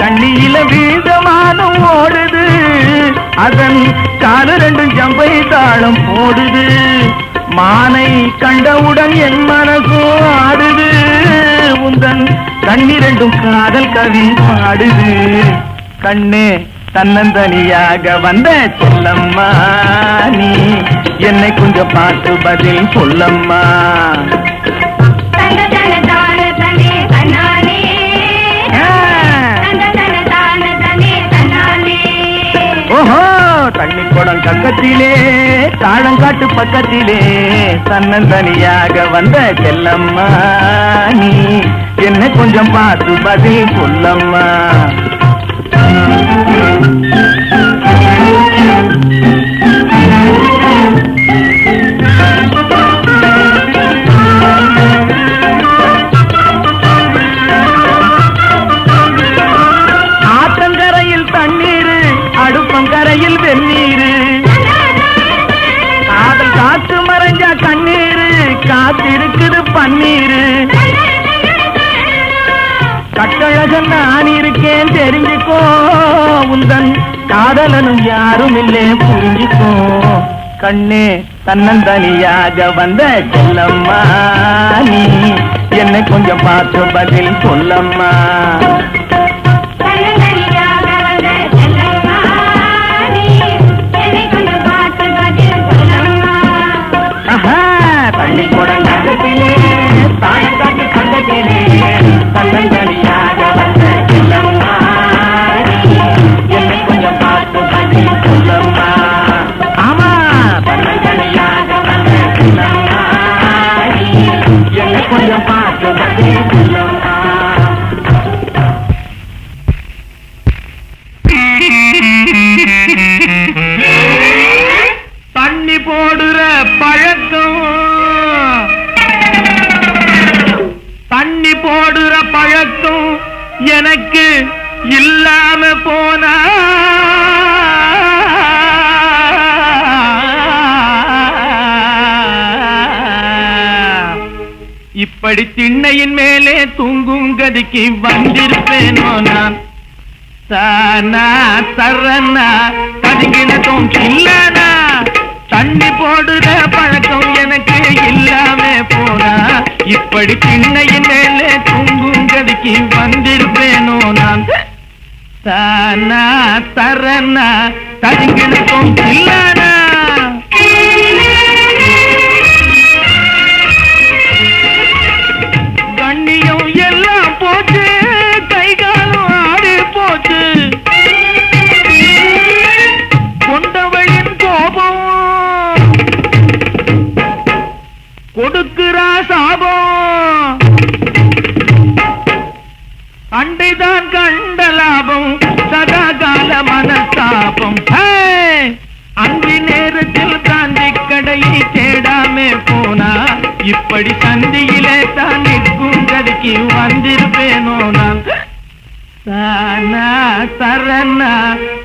கண்ணியில வீழ்ந்தமானம் ஓடுது அதன் காது ரெண்டு ஜம்பை தாளம் போடுது மானை கண்டவுடன் என் மனசும் ஆடுது உந்தன் கண்ணிரண்டும் காதல் கவி பாடுது கண்ணே தன்னந்தனியாக வந்த சொல்லம்மா நீ என்னை கொஞ்சம் பார்த்து பதில் சொல்லம்மா குடம் கக்கத்திலே தாழங்காட்டு பக்கத்திலே தன்னந்தனியாக வந்த செல்லம்மா நீ என்ன கொஞ்சம் பார்த்து பதில் சொல்லம்மா. ஆத்தங்கரையில் தண்ணீர் அடுப்பங்கரையில் வெந்நீர் காதல் காத்து மறைஞ்சா கண்ணீர் காத்திருக்குது பன்னீர். கட்டழகன் நான் இருக்கேன் தெரிஞ்சுக்கோ உந்தன் காதலனும் யாரும் இல்லே புரிஞ்சுக்கோ. கண்ணே தன்னந்தனியாக வந்த செல்லம்மா நீ என்னை கொஞ்சம் பார்த்து பதில் சொல்லம்மா. தண்ணி குடம் கக்கத்திலே தாழங்காட்டு பக்கத்திலே தன்னந்தனியாக வந்த செல்லம்மா என்னை கொஞ்சம் பார்த்து பதில் சொல்லம்மா. ஆமா தன்னந்தனியாக வந்த செல்லம்மா என்னை கொஞ்சம் பார்த்து பதில் சொல்லம்மா. தண்ணி போடுற பழக்கம் தண்ணி போடுற பழக்கம் எனக்கு இல்லாம போனா இப்படி திண்ணையின் மேலே தூங்கும் கதிக்கு வந்திருப்பேனோ நான். தானா தரனா பதுங்கினதும் இல்லனா தண்ணி போடுற பழக்கம் எனக்கு இல்லாம போனா இப்படி திண்ணையின் மேலே தூங்கும் கதிக்கு வந்திருப்பேனோ நான். தானா தரனா பதுங்கினதும் இல்லனா கண்ணியம் எல்லாம் போச்சு கைகாலம் ஆடி போச்சு கொண்டவளின் கோபம் கொடுக்கிறா சாபம் அண்டைதான் கண்ட லாபம் சதாகால மனஸ்தாபம். அந்தி நேரத்தில் காந்தி கடையை தேடாமே போனா இப்படி சந்தியிலே தான் நிற்கும் கதிக்கு வந்திருப்பேனோ நான். தானா சரணா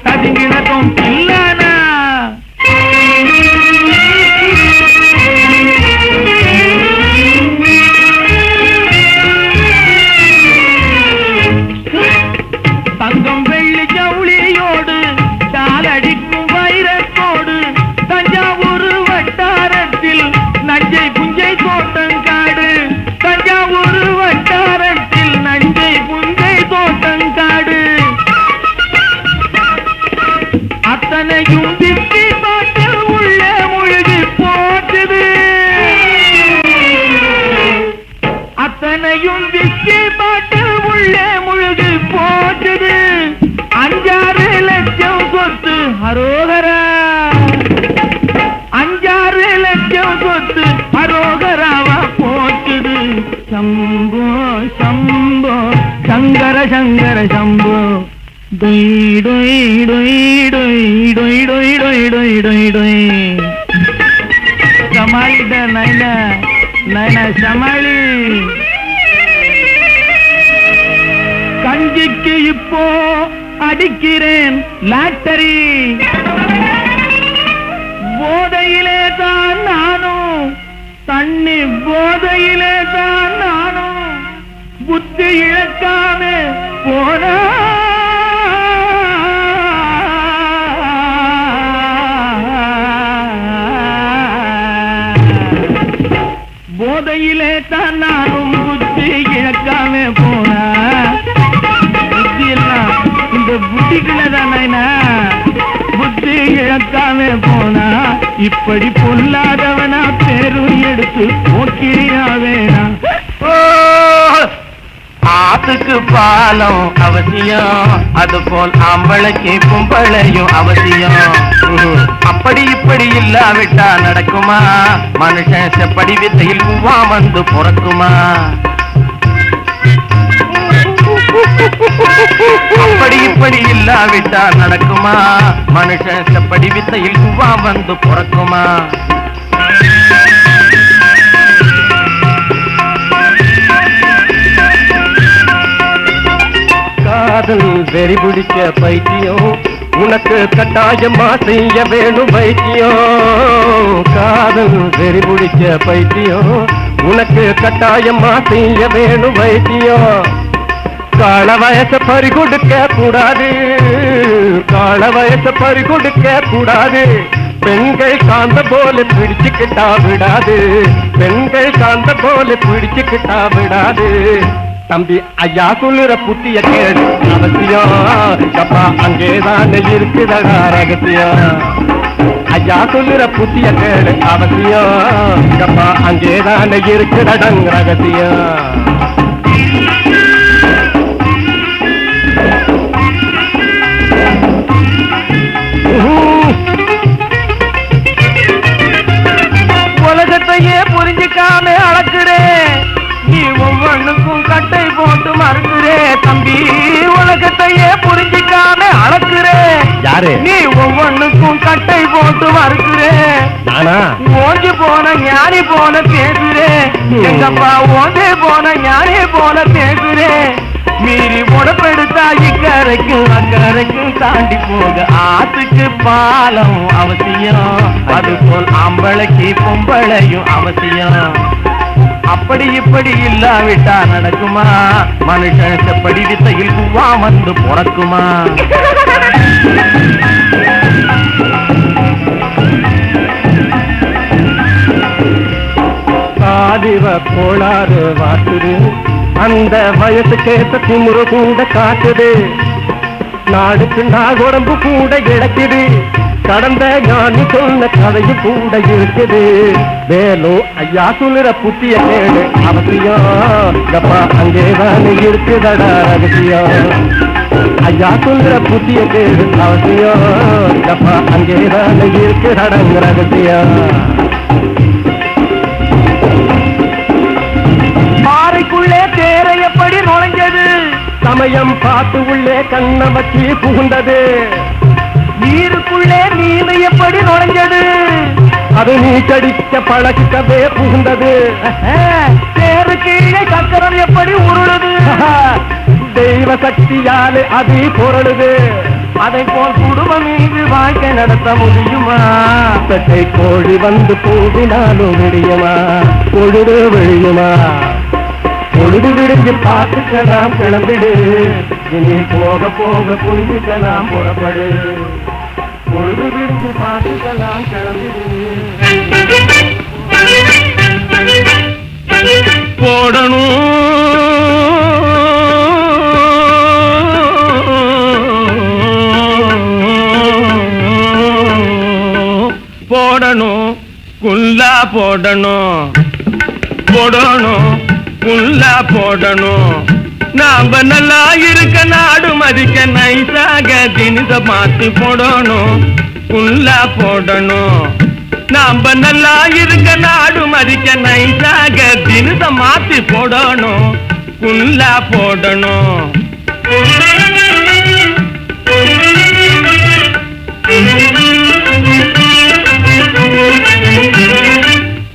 ததுங்கினதும் இல்லனா தங்கம் வெள்ளி ஜவுளியோடு சாலடிக்கும் வைரத்தோடு தஞ்சாவூர் வட்டாரத்தில் நஞ்சை புஞ்சை தோட்டங்காடு. தஞ்சாவூர் வட்டாரத்தில் நஞ்சை புஞ்சை தோட்டங்காடு அத்தனையும் திட்டி பாட்டில் உள்ள முழுகி போட்டுது. அத்தனையும் திட்டி பாட்டில் உள்ள முழுகி போட்டுது. 5-6 லட்சம் சொத்து அரோகரா 5-6 லட்சம் சொத்து அரோகராவா போட்டுது. சம்போ சம்போ சங்கர சங்கர சம்போ டொய் டொய் டொய் டொய் டொய் டொய் டொய் டொய் டொய் டொய். சமாளிட நைன நைன சமாளி. கஞ்சிக்கு இப்போ அடிக்கிறேன் லாட்டரி போதையிலே தான் நானும் தண்ணி போதையிலே தான் நானும் புத்தி இழக்காம போனா போதையிலே தான் நானும் புத்தி இழக்காம போனா புத்தி எல்லாம் இந்த புத்திக்குள்ளதானா புத்தி இழக்காம போனா இப்படி பொல்லாதவனா பேரும் எடுத்து போக்கிரியா வேணா. ஆத்துக்கு பாலம் அவசியம், அதுபோல் ஆம்பளைக்கு பொம்பளையும் அவசியம். அப்படி இப்படி இல்லாவிட்டா நடக்குமா? மனுஷன் செப்படி வித்தையில் பூவா வந்து பிறக்குமா? அப்படி இப்படி இல்லாவிட்டா நடக்குமா? மனுஷன் செப்படி வித்தையில் பூவா வந்து பிறக்குமா? காதல் வெறி பிடிச்ச பைத்தியம், உனக்கு கட்டாயமா செய்ய வேணும் வைத்தியம். காதல் வெறி பிடிச்ச பைத்தியம், உனக்கு கட்டாயமா செய்ய வேணும் வைத்தியம். கால வயச பறி கொடுக்க கூடாது, கால வயச பறி கொடுக்க கூடாது. பெண்கள் காந்த போல பிடிச்சுக்கிட்டா விடாது, பெண்கள் காந்த போல பிடிச்சுக்கிட்டா விடாது. தம்பி ஐயா சொல்லுற புத்திய கேடு அவசியம், அப்பா அங்கேதான் இருக்குதடா ரகசியம். ஐயா சொல்லுற புத்திய கேடு அவசியம், அப்பா அங்கேதான் இருக்குதடங் ரகசியம். உலகத்தையே புரிஞ்சுக்காம அளக்குறேன், நீ ஒவ்வொன்னுக்கும் கட்டை போட்டு மறுக்கிறே. தம்பி உலகத்தையே புரிஞ்சுக்காம அளக்குறே, யாரு நீ ஒவ்வொன்னுக்கும் கட்டை போட்டு மறுக்கிறே. நானா? ஓஞ்சி போன ஞானி போல பேசுறே, எங்கப்பா ஓஞ்சே போன ஞானி போல பேசுறே. மீறி உடப்பெடுத்தா இக்கரைக்கும் அக்கரைக்கும் தாண்டி போக ஆத்துக்கு பாலம் அவசியம், அதுபோல் ஆம்பளைக்கு பொம்பளையும் அவசியம். அப்படி இப்படி இல்லாவிட்டா நடக்குமா? மனுஷன் செப்படி வித்தையில் பூவா வந்து பிறக்குமா? காதிவ கோளாறு வாக்குது, அந்த வயசுக்கேத்த திமுரு கூட காட்டுது. நாடுக்கு நாகுடம்பு கூட இழக்குது, கடந்த ஞானி சொன்ன கதையும் கூட இருக்குது. மேலும் ஐயா சொல்லுற புத்திய கேடு அவசியம், அப்பா அங்கேதான் இருக்குதடா ரகசியம். ஐயா சொல்லுற புத்திய கேடு அவசியம், அப்பா அங்கேதான் இருக்குதடங் ரகசியம். பாறைக்குள்ளே தேர எப்படி நுழைஞ்சது? சமயம் பார்த்து உள்ளே கண்ண வச்சு புகுந்தது. நீருக்குள்ளே மீன் எப்படி நுழைஞ்சது? அது நீ கடிக்க பழக்கவே புகுந்தது. தேரு கீழே சக்கரம் எப்படி உருளுது? தெய்வ சக்தியாலே அது பொருளுது. அதை போல் குடும்பம் மீது வாழ்க்கை நடத்த முடியுமா? சட்டை கோழி வந்து கூடினாலும் விடியுமா? பொழுது விழியுமா? பொழுது விடிஞ்சு பார்த்துக்கலாம் கிளம்பிடு, இனி போக போக புரிஞ்சுக்கலாம் புறப்படு. பொழுது விடிஞ்சு பார்த்துக்கலாம் கிளம்பிடு. போடணும் போடணும் குல்லா போடணும், போடணும் குல்லா போடணும். நாம நல்லா இருக்க நாடு மதிக்க நைசாக தினிச மாத்தி போடணும், குல்லா போடணும். நாம நல்லா இருக்க நாடு மதிக்க நைசாக தினிச மாத்தி போடணும், குல்லா போடணும்.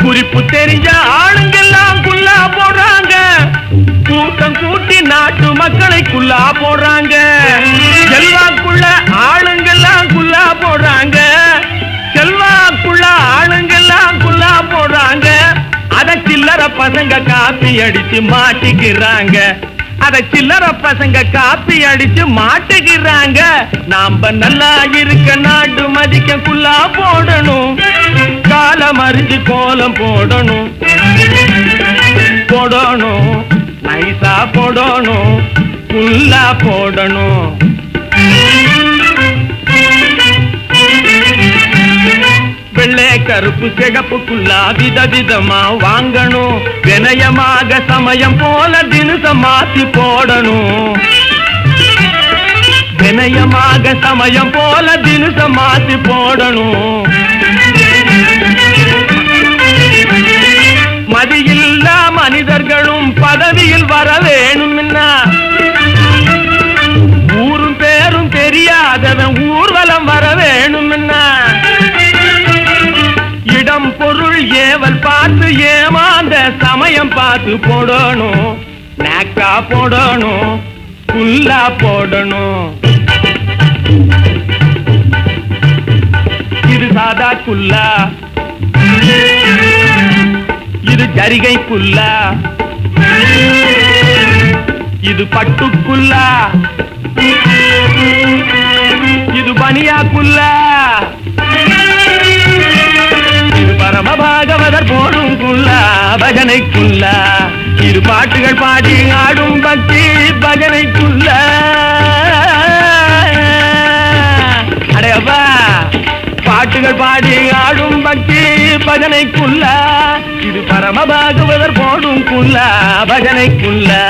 குறிப்பு தெரிஞ்ச ஆளுங்கெல்லாம் குல்லா போடுறாங்க, கூட்டம் கூட்டி நாட்டு மக்களை குல்லா போடுறாங்க. செல்வாக்குள்ள ஆளுங்கெல்லாம் குல்லா போடுறாங்க, செல்வாக்குள்ள ஆளுங்கெல்லாம் குல்லா போடுறாங்க. அத சில்லற பசங்க காப்பி அடிச்சு மாட்டிக்கிறாங்க, அத சில்லற பசங்க காப்பி அடிச்சு மாட்டுகிறாங்க. நாம நல்லா இருக்க நாடு மதிக்க குல்லா போடணும், காலம் அறிஞ்சு கோலம் போடணும், போடணும் நைசா போடணும், குல்லா போடணும். வெள்ளை கருப்பு சிகப்புக்குள்ளா விதவிதமா வாங்கணும். வினயமாக சமயம் போல தினசம் மாத்தி போடணும். வினயமாக சமயம் போல தினசம் மாத்தி போடணும். மதியில்லா மனிதர்களும் பதவியில் வர வேணும்னா, ஊரும் பேரும் தெரியாதவன் ஊர்வலம் வர வேணும்னா, இடம் பொருள் ஏவல் பார்த்து ஏமாந்த சமயம் பார்த்து போடணும். நாக்கா போடணும், குல்லா போடணும். இது சாதா குல்லா, இது ஜரிகை குல்லா, இது பட்டுக்குல்லா, இது பனியா குல்லா, இது பரம பாகவதர் போடும் குல்லா பஜனை குல்லா. இரு பாட்டுகள் பாடி ஆடும் பக்தி பஜனை குல்லா. அடையப்பா, பாட்டுகள் பாடி ஆடும் பக்தி பஜனை குல்லா. இது பரம பாகவதர் போடும் குல்லா பஜனை குல்லா.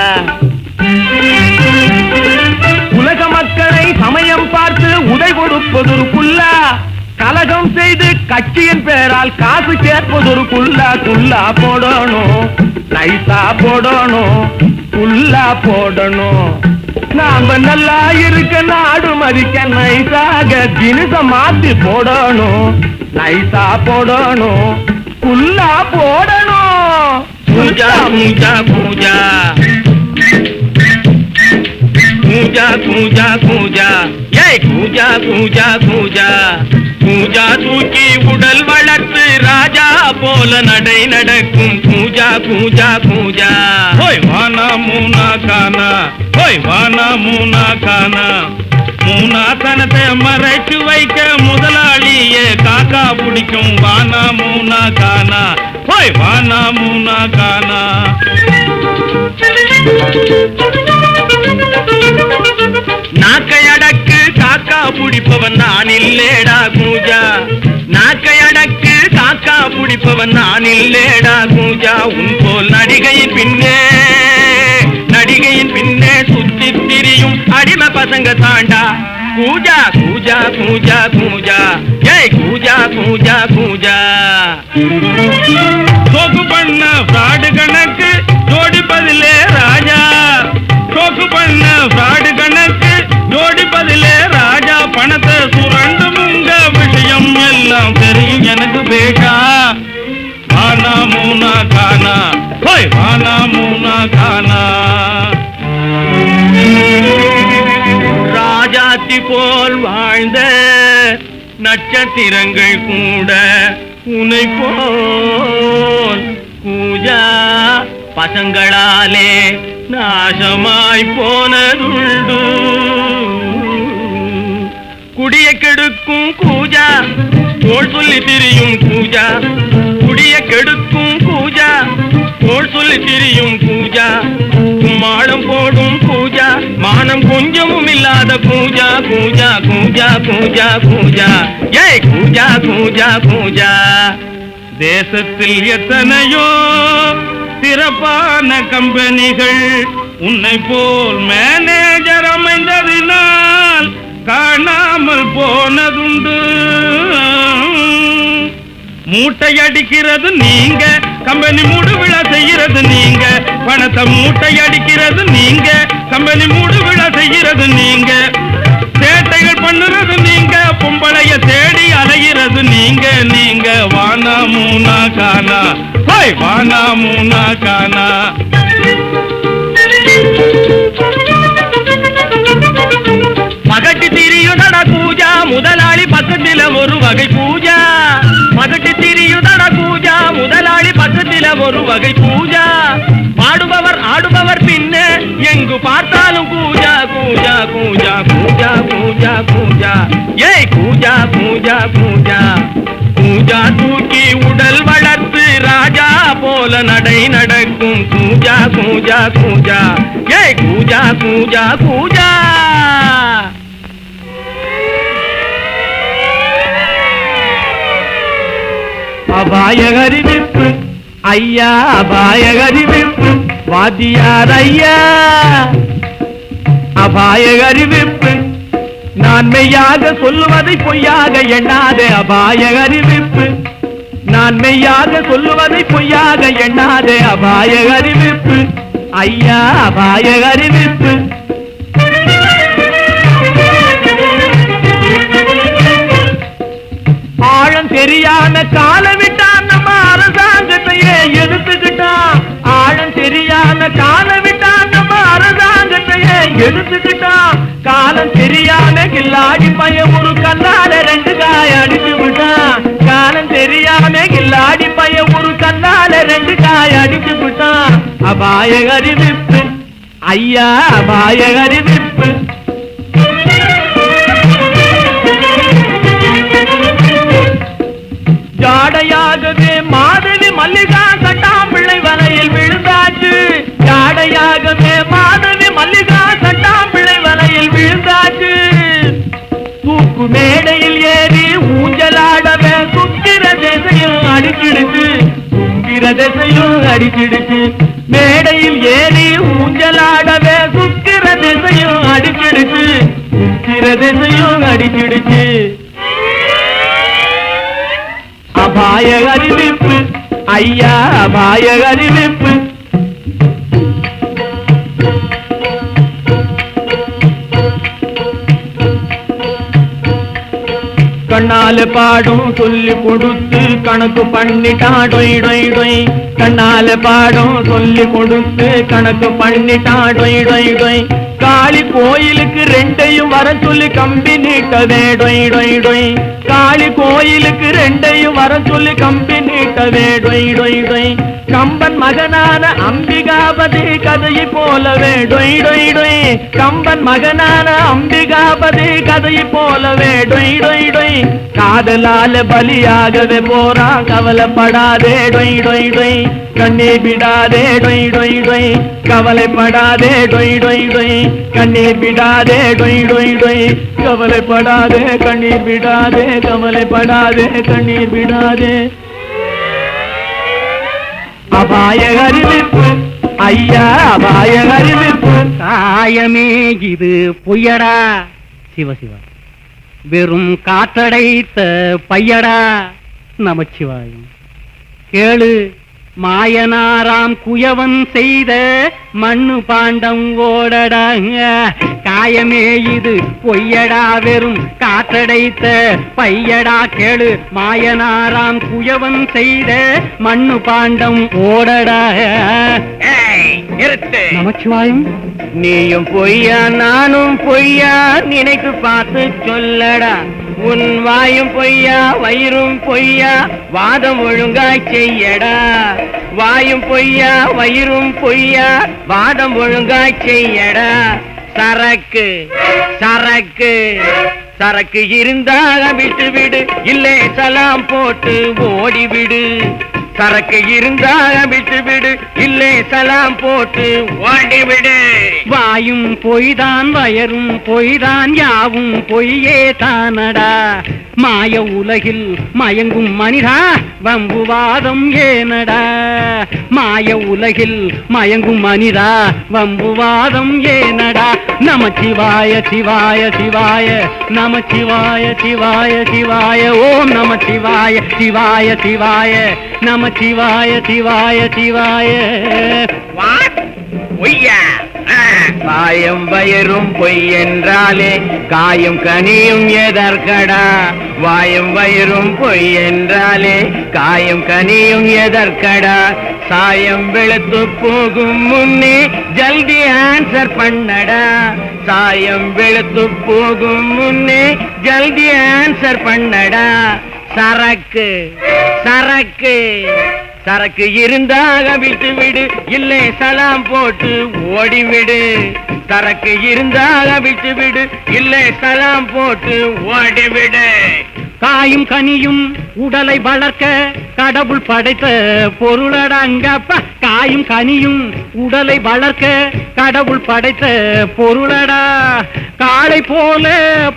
உலக மக்களை சமயம் பார்த்து உதை கொடுப்பதொரு குல்லா. கலகம் செய்து கட்சியின் பேரால் காசு கேட்பதொரு குல்லா. குல்லா போடணும், நைசா போடணும், குல்லா போடணும். நாம நல்லா இருக்க நாடு மதிக்க நைசாக தினசம் மாத்தி போடணும். நைசா போடணும், குல்லா போடணும். பூஜா பூஜா பூஜா பூஜா பூஜா பூஜா, ஏய் பூஜா பூஜா பூஜா. பூஜா தூக்கி உடல் வளர்த்து ராஜா போல நடை நடக்கும் பூஜா பூஜா பூஜா. ஹோய் வானா மூனா கானா, ஹோய் வானா மூனா கானா. மூனாத்தனத்தை மறைச்சு வைக்க முதலாளியே காக்கா பிடிக்கும். வானா மூனா கானா, ஹோய் வானா மூனா கானா. நாக்கை அடக்கு காக்கா பிடிப்பவன் நான் இல்லேடா கூஜா. நாக்கை அடக்கு காக்கா பிடிப்பவன் நான் இல்லேடா கூஜா. உன் போல் நடிகையின் பின்னே சுத்தி திரியும் அடிமை பசங்க தாண்டா. கூஜா கூஜா கூஜா கூஜா, ஏய் கூஜா கூஜா கூஜா. சோக்கு பண்ண ஃப்ராடு கணக்கு ஜோடிப்பதிலே ராஜா. சோக்கு பண்ண ஃப்ராடு கணக்கு ஜோடிப்பதிலே ராஜா. பணத்தை சுரண்டு உங்க விஷயம் எல்லாம் தெரியும் எனக்கு பேஷா. வானா மூனா கானா, ஹோய் வானா மூனா கானா. ராஜாத்தி போல் வாழ்ந்த நட்சத்திரங்கள் கூட உன்னை போல் கூஜா பசங்களாலே நாசமாய் போனதுண்டு. குடிய கெடுக்கும் கூஜா கோள் சொல்லி திரியும் கூஜா. குடிய கெடுக்கும் கூஜா கோள் சொல்லி திரியும் கூஜா. கும்மாளம் போடும் கூஜா, மானம் கொஞ்சமும் இல்லாத கூஜா. கூஜா கூஜா கூஜா கூஜா, ஏய் கூஜா கூஜா கூஜா. தேசத்தில் எத்தனையோ சிறப்பான கம்பெனிகள் உன்னை போல் மேனேஜர் அமைந்ததினால் காணாமல் போனதுண்டு. மூட்டை அடிக்கிறது நீங்க, கம்பெனி மூடுவிழா செய்கிறது நீங்க. பணத்தை மூட்டை அடிக்கிறது நீங்க, கம்பெனி மூடுவிழா செய்கிறது நீங்க. சேட்டைகள் பண்ணுறது நீங்க, பொம்பளைய தேடி அலைகிறது நீங்க. நீங்க வானா மூனா கானா, ஹோய் வானா மூனா கானா. மகட்டு திரியுதடா கூஜா, முதலாளி பக்கத்தில ஒரு வகை பூஜா. மகட்டு திரியுதடா கூஜா, முதலாளி பக்கத்தில ஒரு வகை பூஜா. பாடுபவர் ஆடுபவர் பின்னே எங்கு பார்த்தாலும் கூஜா கூஜா கூஜா கூஜா கூஜா கூஜா, ஏய் கூஜா கூஜா கூஜா. கூஜா தூக்கி உடல் வளர்த்து ராஜா போல நடை நடக்கும் கூஜா கூஜா கூஜா, ஏய் கூஜா கூஜா கூஜா. அபாய அறிவிப்பு ஐயா, அபாய அறிவிப்பு வாத்தியார் ஐயா, அபாய அறிவிப்பு. நான் மெய்யாக சொல்லுவதை பொய்யாக எண்ணாதே, அபாய அறிவிப்பு. நான் மெய்யாக சொல்லுவதை பொய்யாக எண்ணாதே, அபாய அறிவிப்பு ஐயா, அபாய அறிவிப்பு. ஆழம் தெரியாம கால விட்டான் நம்ம அரசாங்கத்தையே எடுத்துக்கிட்டான். ஆழம் தெரியாம கால விட்டான் நம்ம அரசாங்கத்தையே எடுத்துக்கிட்டான். காலம் தெரியாம கில்லாடி பையன் ஒரு கல்லால 2 காய அடிச்சு விட்டான். காலம் தெரியாம கில்லாடி பையன் ஒரு கல்லால 2 காய அடிச்சு விட்டான். அபாய அறிவிப்பு ஐயா, அபாய அறிவிப்பு. ஜாடையாகவே மாதவி மல்லிகா சட்டாம்பிள்ளை வலையில் விழுந்தாச்சு. ஜாடையாகவே மாதவி மல்லிகா சட்டாம்பிள்ளை வலையில் விழுந்தாச்சு. தூக்கு மேடையில் ஏறி ஊஞ்சலாடவே சுக்கிர திசையும் அடிச்சிடுச்சு. சுக்கிர திசையும் அடிச்சிடுச்சு. மேடையில் ஏறி ஊஞ்சலாடவே சுக்கிர திசையும் அடிச்சிடுச்சு. சுக்கிர திசையும் அடிச்சிடுச்சு. அபாய அறிவிப்பு ஐயா, அபாய அறிவிப்பு. கண்ணால பாடும் சொல்லி கொடுத்து கணக்கு பண்ணிட்டான் டொய் டொய் டொய். கண்ணால பாடும் சொல்லி கொடுத்து கணக்கு பண்ணிட்டான் டொய் டொய் டொய். காளி கோயிலுக்கு 2ஐயும் வர சொல்லி கம்பி நீட்டவே டொய் டொய் டொய். காளி கோயிலுக்கு 2ஐயும் வர சொல்லி கம்பி நீட்டவே டொய் டொய் டொய். கம்பன் மகனான அம்பிகாபதி கதையை போலவே டொய் டொய் டொய். கம்பன் மகனான அம்பிகாபதி கதையை போலவே டொய் டொய் டொய். காதலால பலியாகவே போறான் கவலைப்படாதே டொய் டொய் டொய். கண்ணீர் விடாதே டொய் டொய் டொய். கவலைப்படாதே டொய் டொய் டொய். கண்ணீர் விடாதே டொய் டொய் டொய். கவலைப்படாதே கண்ணீர் விடாதே. கவலைப்படாதே கண்ணீர் விடாதே. அபாய அறிவிப்பு ஐயா, அபாய அறிவிப்பு. காயமே இது பொய்யடா சிவசிவா, வெறும் காற்றடைத்த பையடா நமச்சிவாயம். கேளு, மாயனாராம் குயவன் செய்த மண்ணு பாண்டம் ஓடடா. காயமே இது பொய்யடா, வெறும் காற்றடைத்த பையடா. கேளு, மாயனாராம் குயவன் செய்த மண்ணு பாண்டம் ஓடடா. நமச்சிவாயம். நீயும் பொய்யா நானும் பொய்யா நினைத்து பார்த்து சொல்லடா. உன் வாயும் பொய்யா வயிறும் பொய்யா வாதம் ஒழுங்காய் செய்யடா. வாயும் பொய்யா வயிறும் பொய்யா வாதம் ஒழுங்காய் செய்யடா. சரக்கு சரக்கு சரக்கு இருந்தாக விட்டு விடு, இல்லை சலாம் போட்டு ஓடிவிடு. சரக்கு இருந்தாக விட்டு விடு, இல்லை சலாம் போட்டு ஓடிவிடு. வாயும் பொய்தான் வயரும் பொய்தான் யாவும் பொய்யே தானடா. மாய உலகில் மயங்கும் மனிதா வம்புவாதம் ஏனடா. மாய உலகில் மயங்கும் மனிதா வம்புவாதம் ஏனடா. நமச்சிவாய சிவாய சிவாய, நமச்சிவாய சிவாய சிவாய, ஓம் நமச்சிவாய சிவாய சிவாய, நமச்சிவாய சிவாய சிவாய. பொய்யா காயம் வயரும் பொய் என்றாலே காயும் கனியும் எதற்கடா. வாயும் வயிறும் பொய் என்றாலே காயும் கனியும் எதற்கடா. சாயம் வெளுத்து போகும் முன்னே ஜல்தி ஆன்சர் பண்ணடா. சாயம் வெளுத்து போகும் முன்னே ஜல்தி ஆன்சர் பண்ணடா. சரக்கு சரக்கு சரக்கு இருந்தாக விட்டு விடு, இல்லை சலாம் போட்டு ஓடிவிடு. சரக்கு இருந்தாக விட்டு விடு, இல்லை சலாம் போட்டு ஓடிவிடு. காயும் கனியும் உடலை வளர்க்க கடவுள் படைத்த பொருளடாங்கப்பா. காயும் கனியும் உடலை வளர்க்க கடவுள் படைத்த பொருளடா. காளை போல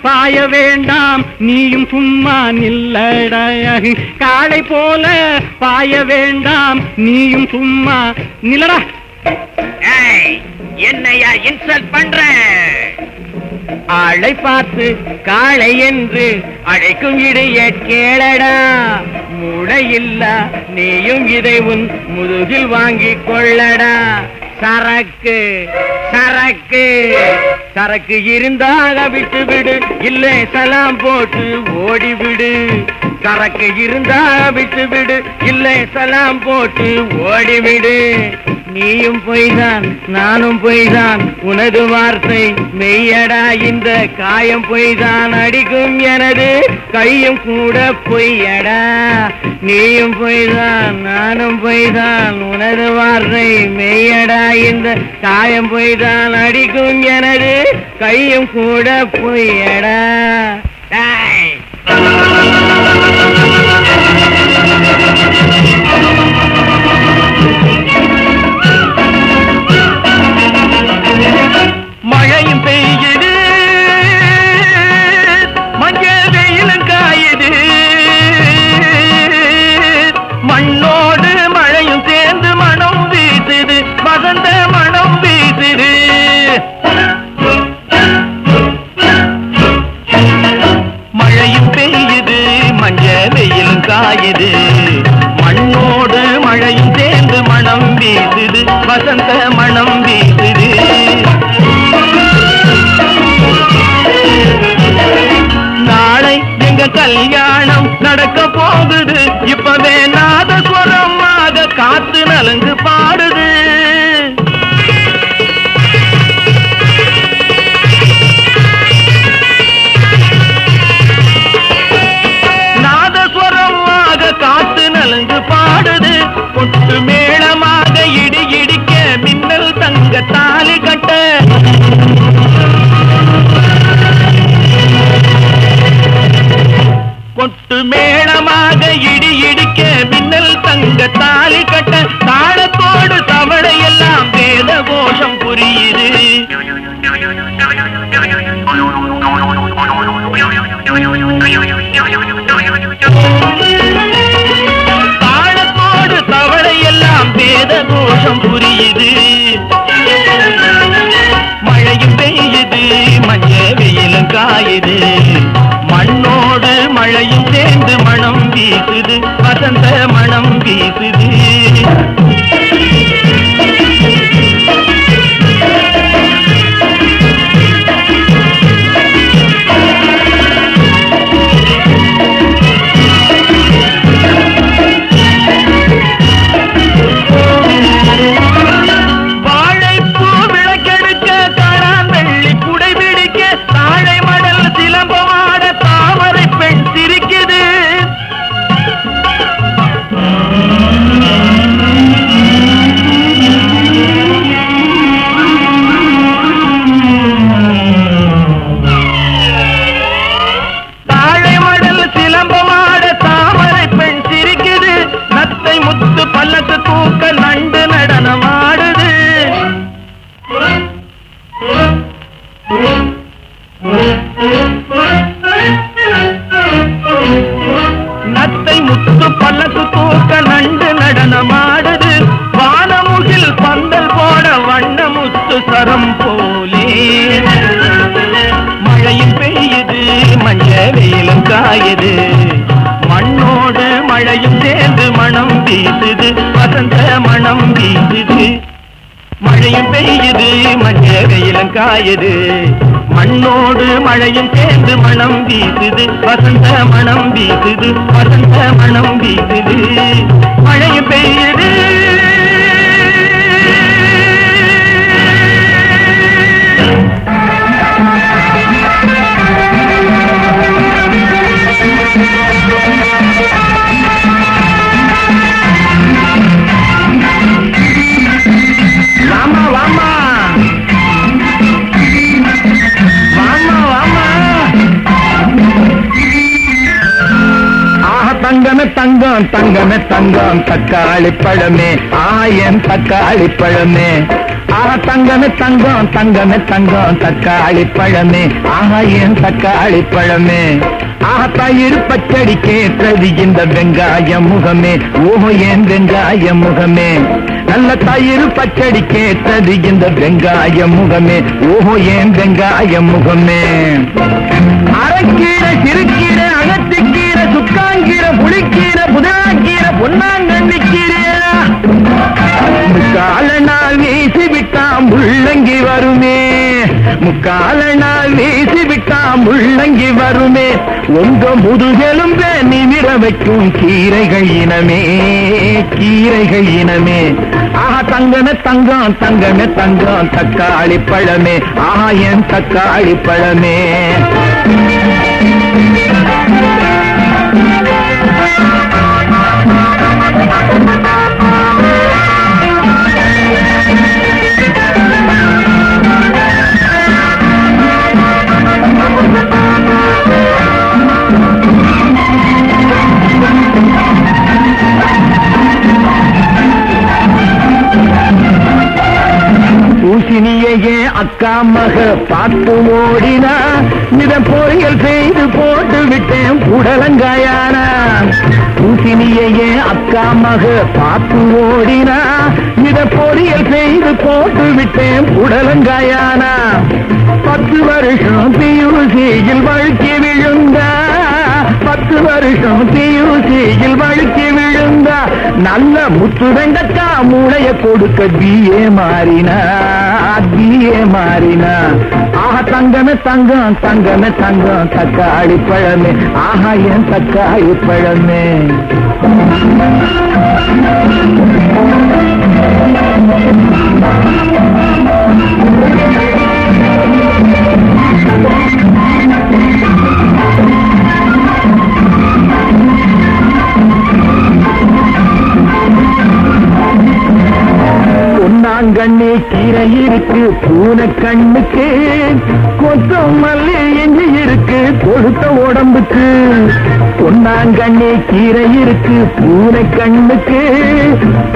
பாய வேண்டாம் நீயும் சும்மா நில்லடா காளை போல பாய வேண்டாம் நீயும் சும்மா நில்லடா என்னையா இன்சல்ட் பண்ற ஆளை பார்த்து காளை என்று அழைக்கும் இடைய கேளடா மூளையில்ல நீயும் இதை உன் முதுகில் வாங்கிக் கொள்ளடா சரக்கு சரக்கு சரக்கு இருந்தாக விட்டு விடு இல்லை சலாம் போட்டு ஓடிவிடு சரக்கு இருந்தாக விட்டு விடு இல்லை சலாம் போட்டு ஓடிவிடு நீயும் பொய்தான் நானும் பொய்தான் உனது வார்த்தை மெய்யடா இந்த காயம் பொய்தான் அடிக்கும் எனது கையும் கூட பொய்யடா நீயும் பொய்தான் நானும் பொய்தான் உனது வார்த்தை மெய்யடா இந்த காயம் பொய்தான் அடிக்கும் எனது கையும் கூட பொய்யடா மழையும் பெய்யுது மஞ்சள் வெயிலும் காயுது மண்ணோடு மழையும் சேர்ந்து மனம் வீசுது வசந்த மனம் வீசுது மழையும் பெய்யுது மஞ்சள் வெயிலும் காயுது மண்ணோடு மழையும் சேர்ந்து மனம் வீசுது வசந்த மனம் வீசுது நாளை எங்க கல்யாணம் நடக்க போகுது இப்பவே நாதஸ்வரமாக காத்து நலங்கு பாடுது நாதஸ்வரமாக காத்து நலங்கு பாடுது கொட்டு மேளமாக இடி இடிக்க மின்னல் தங்க தாலி கட்ட கொட்டு மேளமாக இடி இடிக்க மின்னல் தங்க தாலி கட்ட தாளத்தோடு தவளை எல்லாம் வேத கோஷம் புரியுது தாளத்தோடு தவளை எல்லாம் வேத கோஷம் புரியுது மழையும் பெய்யுது மஞ்ச வெயிலும் காயுது மண்ணோடு மழையும் சேர்ந்து மனம் வீசுது வசந்த மனம் வீசுது வாழைப்பூ விளக்கெடுக்க காணான் வெள்ளி குடை பிடிக்க தாழை மடல் சிலம்பமாட தாமரை பெண் சிரிக்குது தாழை மடல் சிலம்பமாட தாமரை பெண் சிரிக்குது நத்தை முத்து பல்லக்கு தூக்க நண்டு நடனமாடுது நத்தை முத்து பல்லக்கு தூக்க நண்டு நடனமாடுது வானமுகில் பந்தல் போட வண்ண முத்து சரம் போலே மழையும் பெய்யுது மஞ்ச வெயிலும் காயுது மண்ணோடு மழையும் சேர்ந்து மனம் வீசுது வசந்த மனம் வீசுது மழையும் பெய்யுது மஞ்ச வெயிலும் காயுது மண்ணோடு மழையும் சேர்ந்து மனம் வீசுது வசந்த மனம் வீசுது வசந்த மனம் வீசுது மழையும் பெய்யுது வாமா வாமா வாமா வாமா ஆஹ தங்கமே தங்கம் தங்கமே தங்கம் தக்காளி பழமே ஆயன் தக்காளி பழமே தங்கமே தங்கம் தங்கமே தங்கம் தக்காளி பழமே ஆயன் தக்காளி பழமே தயிர் பச்சடி கேட்டது இந்த வெங்காய முகமே ஓஹோ என் வெங்காய முகமே நல்ல தயிர் பச்சடி கேட்டது இந்த வெங்காய முகமே ஓஹோ என் வெங்காய முகமே அரைக்கீரை சிறுக்கீரை அகத்திக்கீரை சுக்காங்கீரை புளிக்கீரை புதினாக்கீரை பொன்னாங்கண்ணிக்கீரை முக்கால நாள் வீசி விட்டா முள்ளங்கி வருமே முக்கால நாள் வீசி விட்டா முள்ளங்கி வருமே உங்க முதுகெலும்பே நிமிர வைக்கும் கீரைகள் இனமே கீரைகள் இனமே தங்கமே தங்கம் தங்கமே தங்கம் தக்காளி பழமே என் தக்காளி பழமே பூசணியே அக்கா மக பார்த்து ஓடினா இத பொரியல் செய்து போட்டு விட்டேன் புடலங்காயானா பூசணியே அக்கா மக பார்த்து ஓடினா இத பொரியல் செய்து போட்டு விட்டேன் புடலங்காயானா 10 வருஷம் பியூசியில் வழுக்கி விழுந்தா 10 வருஷம் பியூசியில் வழுக்கி விழுந்தா நல்ல முத்து வெண்டக்கா மூளைய கொடுக்க பிஏ மாறினா தங்கமே தங்கம் தங்கமே தங்கம் தக்காளி பழமே என் தக்காளி பழமே பொன்னாங்கண்ணி கீரை இருக்கு பூனை கண்ணுக்கு கொத்தமல்லி எஞ்சி இருக்கு கொழுத்த உடம்புக்கு பொன்னாங்கண்ணி கீரை இருக்கு பூனை கண்ணுக்கு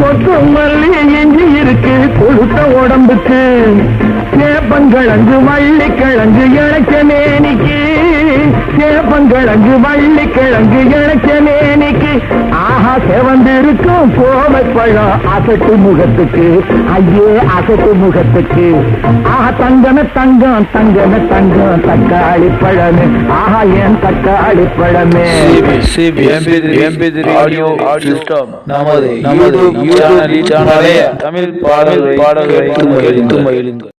கொத்தமல்லி எஞ்சி இருக்கு கொழுத்த உடம்புக்கு சேப்பங்கிழங்கு வள்ளிக்கிழங்கு இழைச்ச மேனிக்கு சேப்பங்கிழங்கு வள்ளிக்கிழங்கு இழைச்ச மேனிக்கு செவந்திருக்கும் கோவை பழம் அசட்டு முகத்துக்கு ஐயே அசட்டு முகத்துக்கு தங்கமே தங்கம் தங்கமே தங்கம் தக்காளி பழமே என் தக்காளி பழமே ஆடியோ சிஸ்டம் நமது யூடியூப் சேனலை தமிழ் பாடல்களை கேட்டு மகிழுங்கள்.